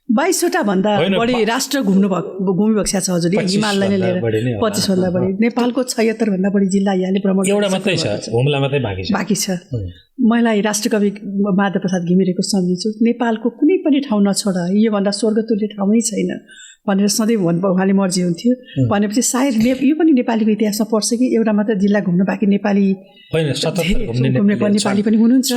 22वटा भन्दा बढी राष्ट्र घुमिबक्सेको छ हजुरले हिमाललाई नै लिएर। 25 भन्दा बढी। नेपालको 76 भन्दा बढी जिल्ला यहाँले भ्रमण एउटा मात्रै छ, हुम्ला मात्रै बाँकी छ। मलाई राष्ट्रकवि माधव प्रसाद घिमिरेको सम्झिन्छु, नेपालको कुनै पनि ठाउँ नछोड, योभन्दा स्वर्गतुल्य ठाउँै छैन भनेर सधैँ उहाँले मर्जी हुन्थ्यो। भनेपछि सायद यो पनि नेपालीको इतिहासमा पर्छ कि एउटा मात्र जिल्ला घुम्न बाँकी नेपाली नेपाली पनि हुनुहुन्छ,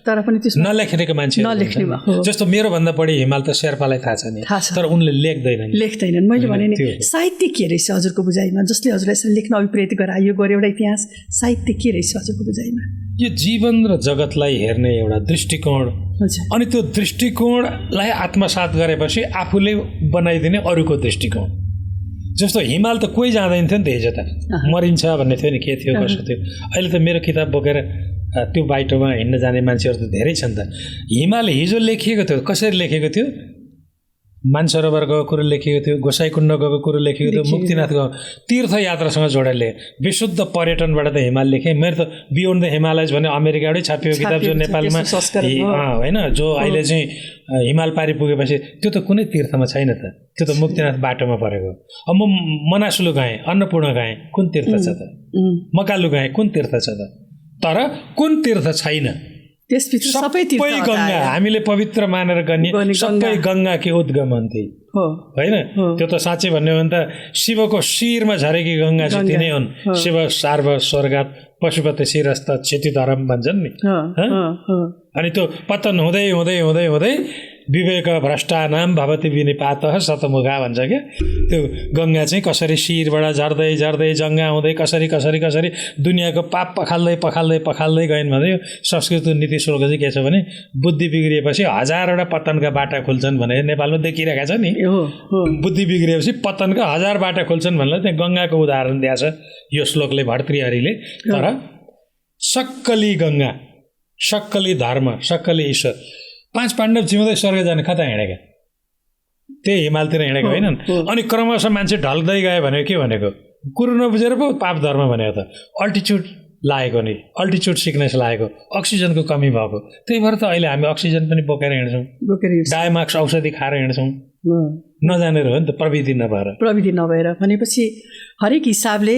तर पनि त्यसमा नलेखेको मान्छे नलेख्नेमा। जस्तो मेरो भन्दा बढी हिमाल त शेर्पालाई थाहा छ नि, तर उनले लेख्दैनन्। मैले भने नि साहित्य के रहेछ हजुरको बुझाइमा, जसले हजुरलाई यसरी लेख्न अभिप्रेरित गरायो गरे एउटा इतिहास साहित्य के रहेछ हजुरको बुझाइमा? यो जीवन र जगतलाई हेर्ने एउटा दृष्टिकोण, अनि त्यो दृष्टिकोणलाई आत्मसात गरेपछि आफूले बनाइदिने अरूको दृष्टिकोण। जस्तो हिमाल त कोही जाँदैन थियो नि त, हिजो त मरिन्छ भन्ने थियो नि, के थियो कसो थियो। अहिले त मेरो किताब बोकेर त्यो बाटोमा हिँड्न जाने मान्छेहरू त धेरै छन् त। हिमाल हिजो लेखिएको थियो, कसरी लेखेको थियो? मानसरोवर गएको कुरो लेखिएको थियो, गोसाइकुण्ड गएको कुरो लेखिएको थियो, मुक्तिनाथ गएको तीर्थयात्रासँग जोडेर लेखेँ। विशुद्ध पर्यटनबाट त हिमाल लेखेँ। मेरो त बियोन्ड द हिमालयज भन्ने अमेरिकाबाटै छापिएको किताब जो नेपालमा होइन, जो अहिले चाहिँ हिमाल पारि पुगेपछि त्यो त कुनै तीर्थमा छैन त, त्यो त मुक्तिनाथ बाटोमा परेको। अब म मनासुलु गएँ, अन्नपूर्ण गएँ, कुन तीर्थ छ त? मकालु गएँ, कुन तीर्थ छ त? तर कुन तीर्थ छैन? सबै गङ्गा हामीले पवित्र मानेर गर्ने सबै गङ्गा कि उद्गमन्ती होइन। त्यो त साँच्चै भन्यो भने त शिवको शिरमा झरेकी गङ्गा चाहिँ तिनै हुन्। शिव सार्व स्वर्गात पशुपति शिरस्थ क्षतिधरम भन्छन् नि। अनि त्यो पतन हुँदै हुँदै हुँदै हुँदै विवेक भ्रष्टानाम भवति विनिपातः शतमुखा भन्छ क्या। त्यो गङ्गा चाहिँ कसरी शिरबाट झर्दै झर्दै जङ्गा आउँदै कसरी कसरी कसरी दुनियाँको पाप पखाल्दै गइन् भने संस्कृत नीति श्लोक चाहिँ के छ भने बुद्धि बिग्रिएपछि हजारवटा पतनका बाटा खुल्छन् भने नेपालमा देखिरहेका छ नि। बुद्धि बिग्रिएपछि पतनका 1000 बाटा खुल्छन् भनेर त्यहाँ गङ्गाको उदाहरण दिएको छ यो श्लोकले भर्तृहरिले। तर सक्कली गङ्गा, सक्कली धर्म, सक्कली ईश्वर, 5 पाण्डव जिउँदै स्वर्ग जाने कता हिँडेका? त्यही हिमालतिर हिँडेको होइनन्। अनि क्रमशः मान्छे ढल्दै गयो भनेको के भनेको? कुरो नबुझेर पो पाप धर्म भनेको त अल्टिच्युड लागेको नि, अल्टिच्युड सिकनेस लागेको, अक्सिजनको कमी भएको। त्यही भएर त अहिले हामी अक्सिजन पनि बोकेर हिँड्छौँ, डायमाक्स औषधि खाएर हिँड्छौँ, नजानेर हो नि त, प्रविधि नभएर भनेपछि हरेक हिसाबले।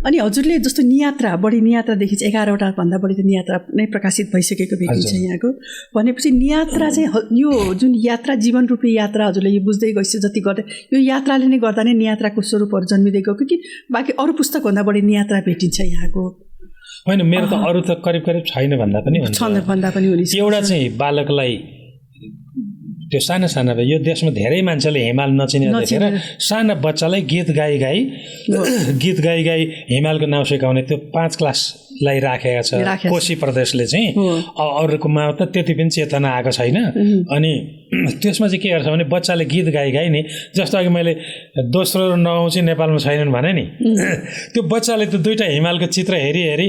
अनि हजुरले जस्तो नियात्रा, बढी नियात्रादेखि चाहिँ 11वटा भन्दा बढी त नियात्रा नै प्रकाशित भइसकेको भेटिन्छ यहाँको। भनेपछि नियात्रा चाहिँ यो जुन यात्रा, जीवन रूपी यात्रा हजुरले यो बुझ्दै गइसक्यो जति गर्दै, यो यात्राले नै गर्दा नै नियात्राको स्वरूपहरू जन्मिँदै गएको कि बाँकी अरू पुस्तकभन्दा बढी नियात्रा भेटिन्छ यहाँको? होइन, मेरो त अरू त करिब छैन भन्दा पनि हुन्छ। एउटा चाहिँ बालकलाई त्यो साना यो देशमा धेरै मान्छेले हिमाल नचिने देखेर साना बच्चालाई गीत गाई हिमालको नाउँ सिकाउने त्यो 5 क्लासलाई राखेका छ कोशी प्रदेशले चाहिँ। अरूकोमा त त्यति पनि चेतना आएको छैन। अनि त्यसमा चाहिँ के गर्छ भने बच्चाले गीत गाई नि, जस्तो अघि मैले दोस्रो र नवौँ चाहिँ नेपालमा छैनन् भने नि, त्यो बच्चाले त 2टा हिमालको चित्र हेरी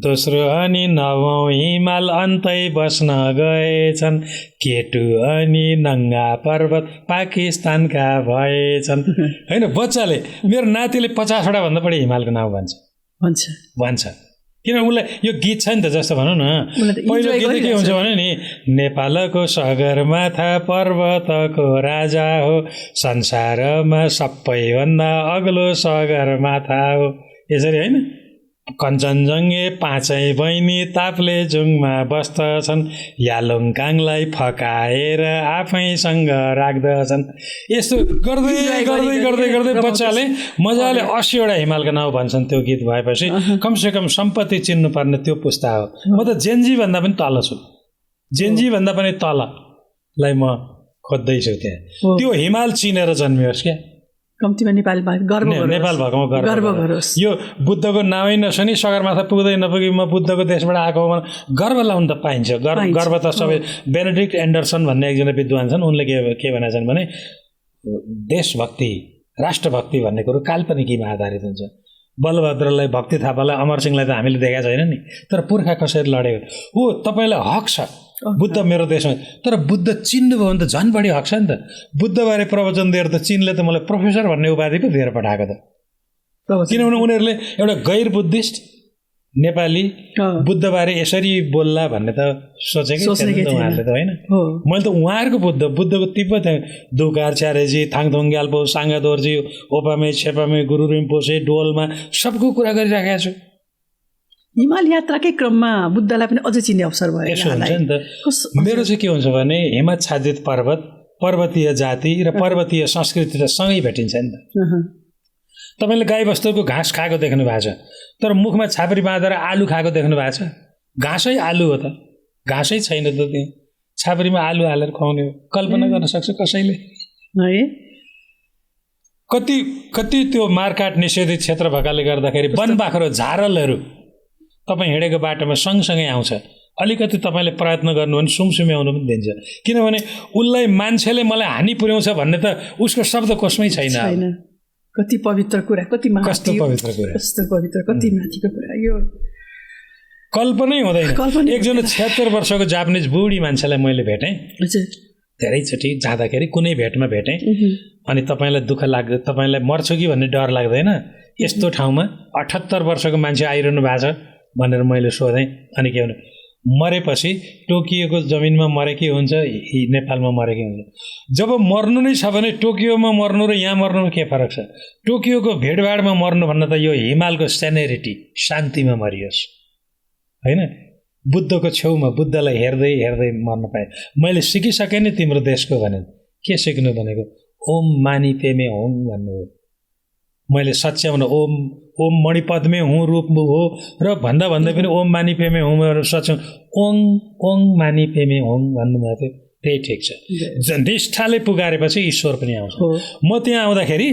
दोस्रो अनि नवौँ हिमाल अन्तै बस्न गएछन्, केटु अनि नङ्गा पर्वत पाकिस्तानका भएछन्। होइन, बच्चाले, मेरो नातिले 50वटा भन्दा बढी हिमालको नाउँ भन्छ। किन उसलाई यो गीत छ नि त। जस्तो भनौँ न, पहिलो गीत के हुन्छ भने नि, नेपालको सगरमाथा पर्वतको राजा हो, संसारमा सबैभन्दा अग्लो सगरमाथा हो, यसरी होइन। कञ्चनजङ्घे 5 बहिनी ताप्लेजुङमा बस्दछन्, यालुङकाङलाई फकाएर आफैसँग राख्दछन्। यस्तो गर्दै बच्चाले मजाले 80वटा हिमालका नाउँ भन्छन् त्यो गीत भएपछि। कमसेकम सम्पत्ति चिन्नुपर्ने त्यो पुस्ता हो। म त जेनजी भन्दा पनि तल छु, जेनजी भन्दा पनि तललाई म खोज्दैछु त्यहाँ। त्यो हिमाल चिनेर जन्मियोस् क्या, कम्तीमा नेपाल भएकोमा गर्व गरोस्। यो बुद्धको नामै नसुनी सगरमाथा पुग्दै नपुगी म बुद्धको देशबाट आएको गर्व लाउनु त पाइन्छ। गर्व त सबै। बेनेडिक्ट एन्डरसन भन्ने एकजना विद्वान छन्, उनले के भनेका छन् भने देशभक्ति, राष्ट्रभक्ति भन्ने कुरो काल्पनिकीमा आधारित हुन्छ। बलभद्रलाई, भक्ति थापालाई, अमरसिंहलाई त हामीले देखाएको छैन नि, तर पुर्खा कसरी लडेको हो। तपाईँलाई हक छ बुद्ध मेरो देशमा, तर बुद्ध चिन्नुभयो भने त झन् बढी हक छ नि त। बुद्धबारे प्रवचन दिएर त चीनले त मलाई प्रोफेसर भन्ने उपाधि पो दिएर पठाएको त। किनभने उनीहरूले एउटा गैर बुद्धिस्ट नेपाली बुद्धबारे यसरी बोल्ला भन्ने त सोचेकै थिएन उहाँहरूले त। होइन, मैले त उहाँहरूको बुद्धको तिब्बत दुगार्चारेजी, थाङथोङ ग्याल्पो, साङ्गादोर्जी, ओपामे छेपामे, गुरु रिम्पोछे, डोलमा सबको कुरा गरिराखेको छु। हिमाल यात्राकै क्रममा बुद्धलाई पनि अझ चिन्ने अवसर भयो। यसो हुन्छ नि त। मेरो चाहिँ के हुन्छ भने हिमाच्छादित पर्वत, पर्वतीय जाति र पर्वतीय संस्कृति त सँगै भेटिन्छ नि त। तपाईँले गाईबस्तुको घाँस खाएको देख्नु भएको छ, तर मुखमा छाप्री बाँधेर आलु खाएको देख्नु भएको छ? घाँसै आलु हो त, घाँसै छैन त त्यहाँ, छाप्रीमा आलु हालेर खुवाउने हो। कल्पना गर्न सक्छ कसैले? कति त्यो मारकाट निषेधित क्षेत्र भएकाले गर्दाखेरि वन बाख्रो, झारलहरू तपाईँ हिँडेको बाटोमा सँगसँगै आउँछ। अलिकति तपाईँले प्रयत्न गर्नु भने सुमसुम्याउनु पनि दिन्छ। किनभने उसलाई मान्छेले मलाई हानि पुर्याउँछ भन्ने त उसको शब्दकोशमै छैन। कति पवित्र कुरा, कति कस्तो पवित्र कुरा, कति माथिको कुरा, यो कल्पनै हुँदैन। एकजना 76 वर्षको जापानिज बुढी मान्छेलाई मैले भेटेँ धेरैचोटि, जाँदाखेरि कुनै भेटमा भेटेँ। अनि तपाईँलाई दुःख लाग्दैन, तपाईँलाई मर्छु कि भन्ने डर लाग्दैन? यस्तो ठाउँमा 78 वर्षको मान्छे आइरहनु भएको छ भनेर मैले सोधेँ। अनि के भने मरेपछि टोकियोको जमिनमा मरे के हुन्छ, नेपालमा मरे के हुन्छ? जब मर्नु नै छ भने टोकियोमा मर्नु र यहाँ मर्नुमा के फरक छ? टोकियोको भिडभाडमा मर्नु भन्न त यो हिमालको सेनेरिटी, शान्तिमा मरियोस्। होइन, बुद्धको छेउमा बुद्धलाई हेर्दै हेर्दै मर्न पाएँ। मैले सिकिसकेँ नि तिम्रो देशको भने। के सिक्नु भनेको? ओम मानी पेमे होङ भन्नु हो। मैले सच्याउन ओम मणिपद्मे हुँ रूप हो र भन्दा पनि ओम मानी पेमे हुँ सच्याउ ओङ मानी पेमे होङ भन्नुभएको थियो। त्यही ठिक छ। निष्ठाले पुकारेपछि ईश्वर पनि आउँछ। म त्यहाँ आउँदाखेरि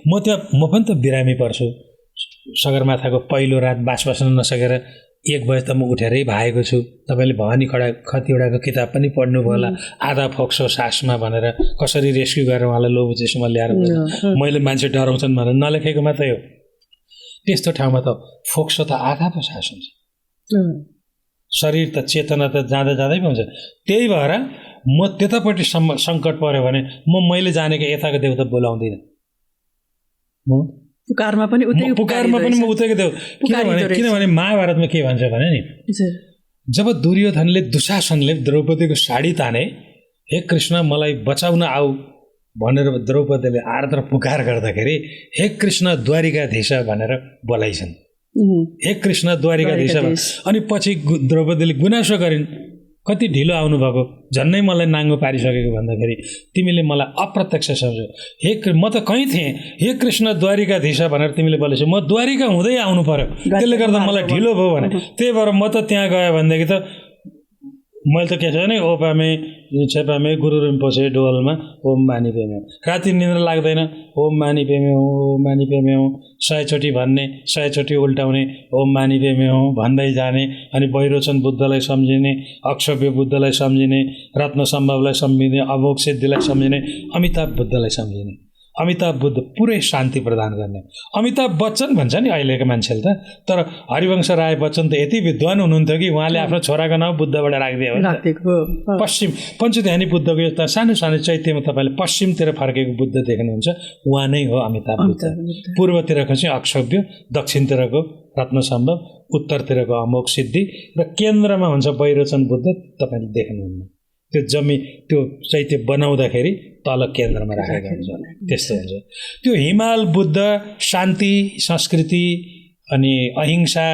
म पनि त बिरामी पर्छु। सगरमाथाको पहिलो रात बास बस्न नसकेर 1 बजे त म उठेरै भागेको छु। तपाईँले भवानी खतिवटाको किताब पनि पढ्नुभयो होला, आधा फोक्सो सासमा भनेर कसरी रेस्क्यु गरेर उहाँलाई लोबुचेसमा ल्याएर मैले मान्छे डराउँछन् भनेर नलेखेको मात्रै हो। त्यस्तो ठाउँमा त फोक्सो त आधा पो सास हुन्छ, शरीर त चेतना त जाँदा जाँदै पो हुन्छ। त्यही भएर म त्यतापट्टि सङ्कट पऱ्यो भने मैले जानेको यताको देउता बोलाउँदिनँ। पुकारमा पनि म उतैको देउ। किनभने महाभारतमा के भन्छ भने नि, जब दुर्योधनले दुशासनले द्रौपदीको साडी ताने, हे कृष्ण मलाई बचाउन आऊ भनेर द्रौपदीले आर्द्र पुकार गर्दाखेरि हे कृष्ण द्वारिकाधीश भनेर बोलाइछन्। हे कृष्ण द्वारिकाधीश। अनि पछि द्रौपदीले गुनासो गरिन्, कति ढिलो आउनुभएको, झन्नै मलाई नाङ्गो पारिसकेको भन्दाखेरि तिमीले मलाई अप्रत्यक्ष सम्झ्यौ। म त कहीँ थिएँ, हे कृष्ण द्वारिकाधीश भनेर तिमीले बोलेछौ, म द्वारिका हुँदै आउनु पर्यो, त्यसले गर्दा मलाई ढिलो भयो भने। त्यही भएर म त त्यहाँ गएँ भनेदेखि त मैले त के छ भने ओपामे छेपामे गुरु रिम्पोछे डोलमा ओम मानी पेम्यौ, राति निद्रा लाग्दैन ओम मानी पेम्यौ, ओम मानी पेम्यौ 100 चोटि भन्ने, 100 चोटि उल्टाउने, ओम मानी पेम्यौ भन्दै जाने। अनि वैरोचन बुद्धलाई सम्झिने, अक्षव्य बुद्धलाई सम्झिने, रत्न सम्भवलाई सम्झिने, अमोघ सिद्धिलाई सम्झिने, अमिताभ बुद्धलाई सम्झिने। अमिताभ बुद्ध पुरै शान्ति प्रदान गर्ने। अमिताभ बच्चन भन्छ नि अहिलेको मान्छेले त, तर हरिवंश राय बच्चन त यति विद्वान हुनुहुन्थ्यो कि उहाँले आफ्नो छोराको नाम बुद्धबाट राखिदियो। पश्चिम पञ्चध्यानी बुद्धको एउटा सानो सानो चैत्यमा तपाईँले पश्चिमतिर फर्केको बुद्ध देख्नुहुन्छ, उहाँ नै हो अमिताभ बुद्ध। पूर्वतिरको चाहिँ अक्षव्य, दक्षिणतिरको रत्न सम्भव, उत्तरतिरको अमोघ सिद्धि र केन्द्रमा हुन्छ वैरोचन बुद्ध। तपाईँले देख्नुहुन्न, त्यो चैत्य बनाउँदाखेरि तल केन्द्रमा राखेको हुन्छ, त्यस्तो हुन्छ। त्यो हिमाल बुद्ध, शान्ति, संस्कृति अनि अहिंसा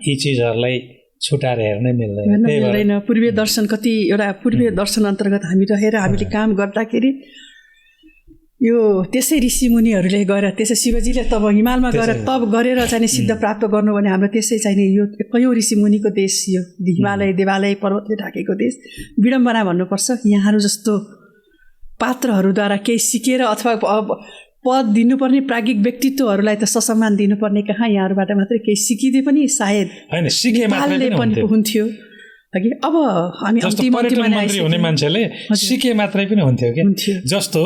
यी चिजहरूलाई छुटाएर हेर्नै मिल्दैन। पूर्वीय दर्शन कति एउटा पूर्वीय दर्शन अन्तर्गत हामी रहेर हामीले काम गर्दाखेरि यो त्यसै ऋषिमुनिहरूले गएर त्यसै शिवजीले तब हिमालमा गएर तब गरेर चाहिँ सिद्ध प्राप्त गर्नु भने हाम्रो त्यसै चाहिने यो कयौँ ऋषिमुनिको देश, यो हिमालय देवालय पर्वतले ढाकेको देश। विडम्बना भन्नुपर्छ, यहाँहरू जस्तो पात्रहरूद्वारा केही सिकेर अथवा पद दिनुपर्ने प्राज्ञिक व्यक्तित्वहरूलाई त ससम्मान दिनुपर्ने कहाँ यहाँहरूबाट मात्रै केही सिकिदिए पनि सायद हैन सिके मात्रै पनि हुन्थ्यो। अब हामी मन्त्री हुने मान्छेले सिके मात्रै पनि हुन्थ्यो कि जस्तो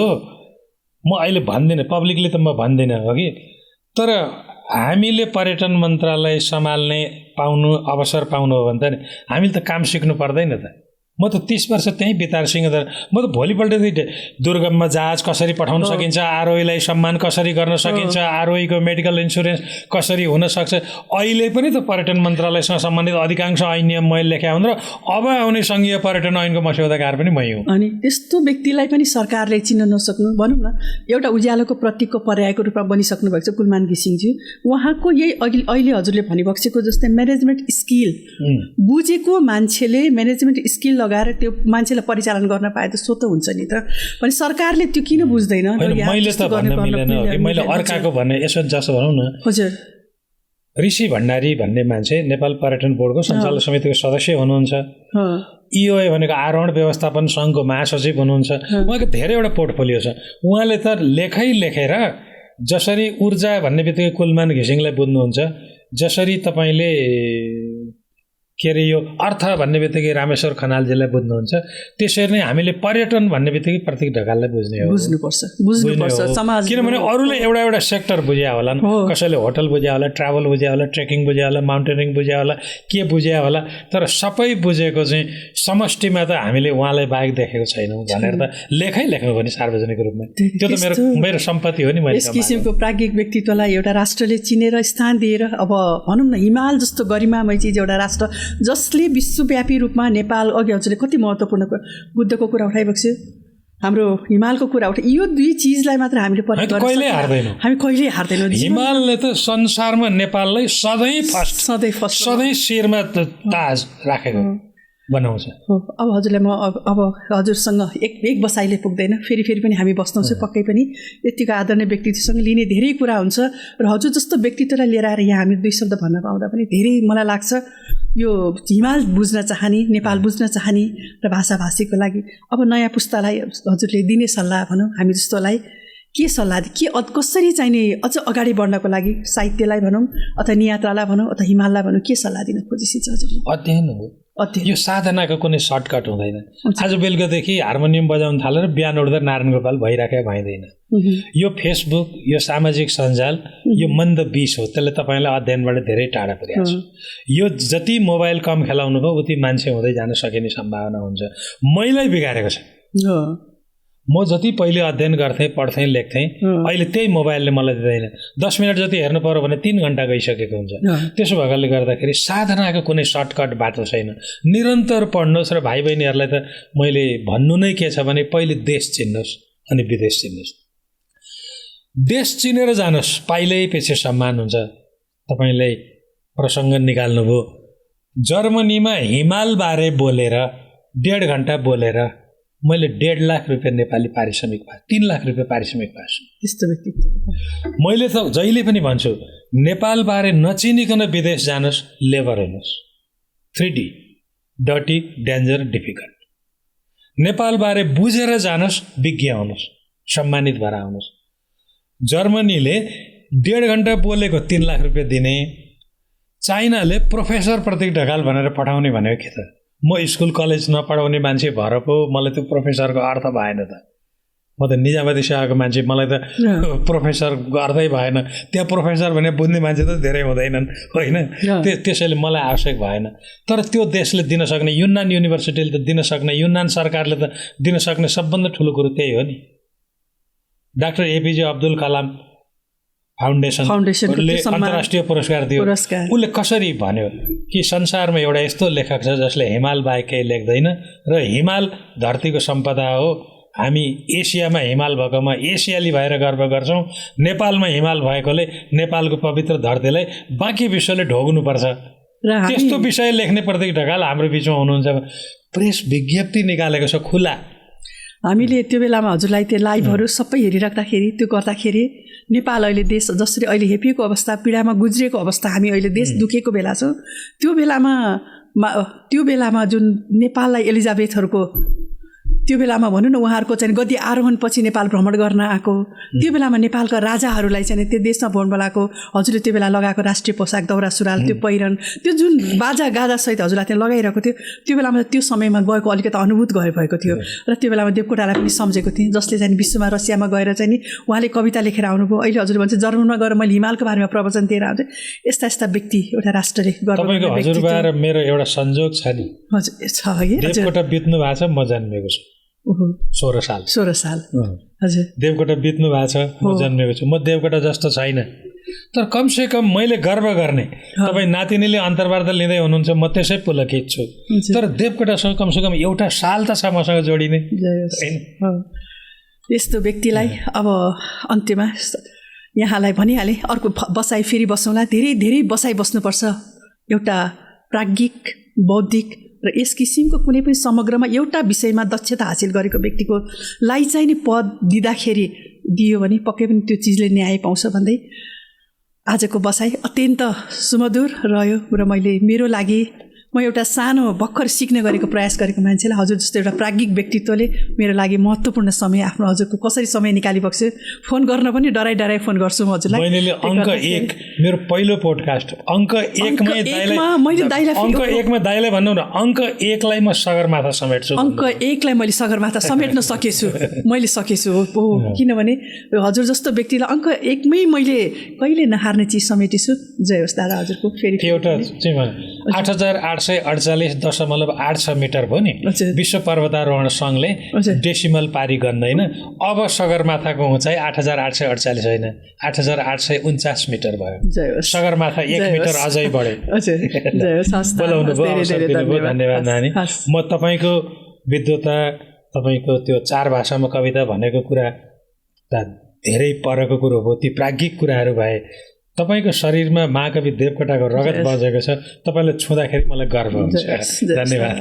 म अहिले भन्दिनँ, पब्लिकली त म भन्दिनँ हो कि, तर हामीले पर्यटन मन्त्रालय सम्हाल्ने अवसर पाउनु हो भने त नि हामीले त काम सिक्नु पर्दैन त। म त 30 वर्ष त्यहीँ बिताएर सिंहदर, म त भोलिपल्ट दुर्गममा जहाज कसरी पठाउन सकिन्छ, आरओईलाई सम्मान कसरी गर्न सकिन्छ, आरओईको मेडिकल इन्सुरेन्स कसरी हुन सक्छ, अहिले पनि त पर्यटन मन्त्रालयसँग सम्बन्धित अधिकांश ऐन नियम मैले लेखे हुन् र अब आउने सङ्घीय पर्यटन ऐनको मस्यौदाकार पनि मै हुँ। अनि त्यस्तो व्यक्तिलाई पनि सरकारले चिन्न नसक्नु, भनौँ न एउटा उज्यालोको प्रतीकको पर्यायको रूपमा बनिसक्नु भएको छ कुलमान घिसिङज्यू। उहाँको यही अहिले हजुरले भनिबक्सेको जस्तै म्यानेजमेन्ट स्किल बुझेको मान्छेले म्यानेजमेन्ट स्किल लगाएर त्यो मान्छेलाई परिचालन गर्न पाए त सो त हुन्छ नि त। पनि सरकारले त्यो किन बुझ्दैन? मैले त भन्न मिलेन हो कि, मैले अर्काको भन्ने यसो जस्तो भनौँ न, हजुर ऋषि भण्डारी भन्ने मान्छे नेपाल पर्यटन बोर्डको सञ्चालक समितिको सदस्य हुनुहुन्छ, इओए भनेको आरोहण व्यवस्थापन सङ्घको महासचिव हुनुहुन्छ, उहाँको धेरैवटा पोर्टफोलियो छ। उहाँले त लेखेर जसरी ऊर्जा भन्ने बित्तिकै कुलमान घिसिङलाई बुझ्नुहुन्छ, जसरी तपाईँले के अरे यो अर्थ भन्ने बित्तिकै रामेश्वर खनालजीलाई बुझ्नुहुन्छ, त्यसरी नै हामीले पर्यटन भन्ने बित्तिकै प्रतीक ढकाललाई बुझ्नुपर्छ समाज। किनभने अरूले एउटा सेक्टर बुझ्या होला, कसैले होटल बुझ्या होला, ट्राभल बुझ्या होला, ट्रेकिङ बुझ्या होला, माउन्टेनिङ बुझ्या होला, के बुझ्या होला, तर सबै बुझेको चाहिँ समष्टिमा त हामीले उहाँलाई बाहेक देखेको छैनौँ भनेर त लेख्नु भने सार्वजनिक रूपमा त्यो त मेरो सम्पत्ति हो नि। मैले यस किसिमको प्राज्ञिक व्यक्तित्वलाई एउटा राष्ट्रले चिनेर स्थान दिएर, अब भनौँ न हिमाल जस्तो गरिमामय चिज एउटा राष्ट्र जसले विश्वव्यापी रूपमा नेपाल, अघि हजुरले कति महत्त्वपूर्ण बुद्धको कुरा उठाइबक्स्यो, हाम्रो हिमालको कुरा उठाइ, यो दुई चिजलाई मात्र हामीले कहिल्यै हार्दैनौँ। हिमालले त संसारमा नेपाललाई सधैँ शिरमा ताज राखेको बनाउँछ। अब हजुरलाई म अब हजुरसँग एक बसाइले पुग्दैन, फेरि पनि हामी बस्नौँ पक्कै पनि। यतिको आदरणीय व्यक्तित्वसँग लिने धेरै कुरा हुन्छ र हजुर जस्तो व्यक्तित्वलाई लिएर आएर यहाँ हामी 2 शब्द भन्न पाउँदा पनि धेरै मलाई लाग्छ यो हिमाल बुझ्न चाहने, नेपाल बुझ्न चाहने र भाषाभाषीको लागि अब नयाँ पुस्तालाई हजुरले दिने सल्लाह भनौँ, हामी जस्तोलाई के सल्लाह के कसरी चाहिने अझ अगाडि बढ्नको लागि साहित्यलाई भनौँ अथवा नियात्रालाई भनौँ अथवा हिमाललाई भनौँ के सल्लाह दिन खोजिसिन्छ हजुरले? अध्ययन हो। यो साधनाको कुनै सर्टकट हुँदैन। आज बेलुकादेखि हार्मोनियम बजाउन थालेर बिहान उठ्दा नारायण गोपाल भइराखेको भइँदैन। यो फेसबुक, यो सामाजिक सञ्जाल, यो मन्द विष हो। त्यसले तपाईँलाई अध्ययनबाट धेरै टाढा पुर्याउँछ। यो जति मोबाइल कम खेलाउनु भयो उति मान्छे हुँदै जान सकिने सम्भावना हुन्छ। मैलाई बिगारेको छ। म जति पहिले अध्ययन गर्थेँ, पढ्थेँ, लेख्थेँ, अहिले त्यही मोबाइलले मलाई दिँदैन। 10 मिनट जति हेर्नु पर्यो भने 3 घण्टा गइसकेको हुन्छ। त्यसो भएकोले गर्दाखेरि साधनाको कुनै सर्टकट बाटो छैन। निरन्तर पढ्नुहोस् र भाइ बहिनीहरूलाई त मैले भन्नु नै के छ भने पहिले देश चिन्नुहोस् अनि विदेश चिन्नुहोस्। देश चिनेर जानुहोस्, पाइलै पछि सम्मान हुन्छ। तपाईँले प्रसङ्ग निकाल्नुभयो, जर्मनीमा हिमालबारे बोलेर 1.5 घण्टा बोलेर मैले 1.5 लाख रुपियाँ नेपाली पारिश्रमिक पाएँ, 3 लाख रुपियाँ पारिश्रमिक पाएछु। त्यस्तो व्यक्तित्व मैले त जहिले पनि भन्छु, नेपालबारे नचिनिकन विदेश जानुहोस्, लेबर हुनुहोस्। 3D, dirty, danger, difficult. नेपालबारे बुझेर जानुहोस्, विज्ञ हुनुहोस्, सम्मानित भएर आउनुहोस्। जर्मनीले 1.5 घण्टा बोलेको 3 लाख रुपियाँ दिने, चाइनाले प्रोफेसर प्रतीक ढकाल भनेर पठाउने भनेको के त? म स्कुल कलेज नपढाउने मान्छे भएर पो मलाई त्यो प्रोफेसरको अर्थ भएन त। म त निजामती सेवाको मान्छे, मलाई त प्रोफेसर गर्दै भएन। त्यहाँ प्रोफेसर भने बुझ्ने मान्छे त धेरै हुँदैनन् होइन। त्यसैले मलाई आवश्यक भएन। तर त्यो देशले दिन सक्ने, युनान युनिभर्सिटीले त दिन सक्ने, युनान सरकारले त दिन सक्ने सबभन्दा ठुलो कुरो त्यही हो नि। डाक्टर एपीजे अब्दुल कलाम फाउन्डेसनले अन्तर्राष्ट्रिय पुरस्कार दियो। उसले कसरी भन्यो कि संसारमा एउटा यस्तो लेखक छ जसले हिमाल बाहेक केही लेख्दैन र हिमाल धरतीको सम्पदा हो। हामी एसियामा हिमाल भएकोमा एसियाली भएर गर्व गर्छौँ। नेपालमा हिमाल भएकोले नेपालको पवित्र धरतीलाई बाँकी विश्वले ढोग्नुपर्छ। त्यस्तो विषय लेख्ने प्रतीक ढकाल हाम्रो बिचमा हुनुहुन्छ। प्रेस विज्ञप्ति निकालेको छ खुला। हामीले त्यो बेलामा हजुरलाई त्यो लाइभहरू सबै हेरिराख्दाखेरि, त्यो गर्दाखेरि नेपाल अहिले देश जसरी अहिले हेपिएको अवस्था, पीडामा गुज्रिएको अवस्था, हामी अहिले देश दुखेको बेला छौँ। त्यो बेलामा जुन नेपाललाई एलिजाबेथहरूको त्यो बेलामा भनौँ न उहाँहरूको चाहिँ गद्दी आरोहणपछि नेपाल भ्रमण गर्न आएको, त्यो बेलामा नेपालका राजाहरूलाई चाहिँ त्यो देशमा भ्रमण बोलाएको, हजुरले त्यो बेला लगाएको राष्ट्रिय पोसाक, दौरा सुरुवाल, त्यो पहिरन, त्यो जुन बाजा गाजासहित हजुरलाई त्यहाँ लगाइरहेको थियो, त्यो बेलामा त्यो समयमा गएको अलिकति अनुभूत भएको थियो। र त्यो बेलामा देवकोटालाई पनि सम्झेको थिएँ, जसले चाहिँ विश्वमा रसियामा गएर चाहिँ नि उहाँले कविता लेखेर आउनुभयो। अहिले हजुर भन्छ जर्मनमा गएर मैले हिमालको बारेमा प्रवचन दिएर आउँछु। यस्ता यस्ता व्यक्ति एउटा राष्ट्रले गर्नु। हजुरबा र मेरो एउटा संयोग छ नि। हजुर छ है। देवकोटा बित्नु भएको छ, म जन्मेको छु 16 साल। हजुर देवकोटा बित्नु भएको छ, म जन्मेको छु। म देवकोटा जस्तो छैन, तर कमसे कम मैले गर्व गर्ने। तपाईँ नातिनीले अन्तर्वार्ता लिँदै हुनुहुन्छ, म त्यसै पुलकित छु। तर देवकोटासँग कमसेकम एउटा साल त छ मसँग जोडिने। यस्तो व्यक्तिलाई अब अन्त्यमा यहाँलाई भनिहालेँ, अर्को बसाइ फेरि बसौँला। धेरै धेरै बसाइ बस्नुपर्छ। एउटा प्राज्ञिक, बौद्धिक र यस किसिमको कुनै पनि समग्रमा एउटा विषयमा दक्षता हासिल गरेको व्यक्तिको लाई चाहिँ नि पद दिँदाखेरि दियो भने पक्कै पनि त्यो चिजले न्याय पाउँछ भन्दै आजको बसाइ अत्यन्त सुमधुर रह्यो। र मैले मेरो लागि म एउटा सानो भर्खर सिक्ने गरेको प्रयास गरेको मान्छेलाई हजुर जस्तो एउटा प्राज्ञिक व्यक्तित्वले मेरो लागि महत्त्वपूर्ण समय आफ्नो हजुरको कसरी समय निकालिबक्स्यो। फोन गर्न पनि डराइ फोन गर्छु म हजुरलाई। मैले अङ्क 1 मेरो पहिलो पोडकास्ट अङ्क 1मै दाइलाई भन्नु न, अङ्क 1लाई म सगरमाथा समेट्छु। अङ्क 1लाई मैले सगरमाथा समेट्न सकेछु। मैले सकेछु हो, किनभने हजुर जस्तो व्यक्तिलाई अङ्क 1मै मैले कहिले नहार्ने चिज समेटेछु। जय होस् दादा हजुरको। फेरि एउटा 8848.86 मिटर भयो नि। विश्व पर्वतारोहण सङ्घले डेसिमल पारी गर्दैन। अब सगरमाथाको उचाइ 8848 होइन, 8849 मिटर भयो। सगरमाथा 1 मिटर अझै बढ्यो। बोलाउनु भयो, धन्यवाद नानी। म तपाईँको विद्वता, तपाईँको त्यो 4 भाषामा कविता भनेको कुरा धेरै परको कुरो हो। ती प्राज्ञिक कुराहरू भए। तपाईँको शरीरमा महाकवि देवकोटाको रगत बजेको छ। तपाईँलाई छुँदाखेरि मलाई गर्व हुन्छ। धन्यवाद।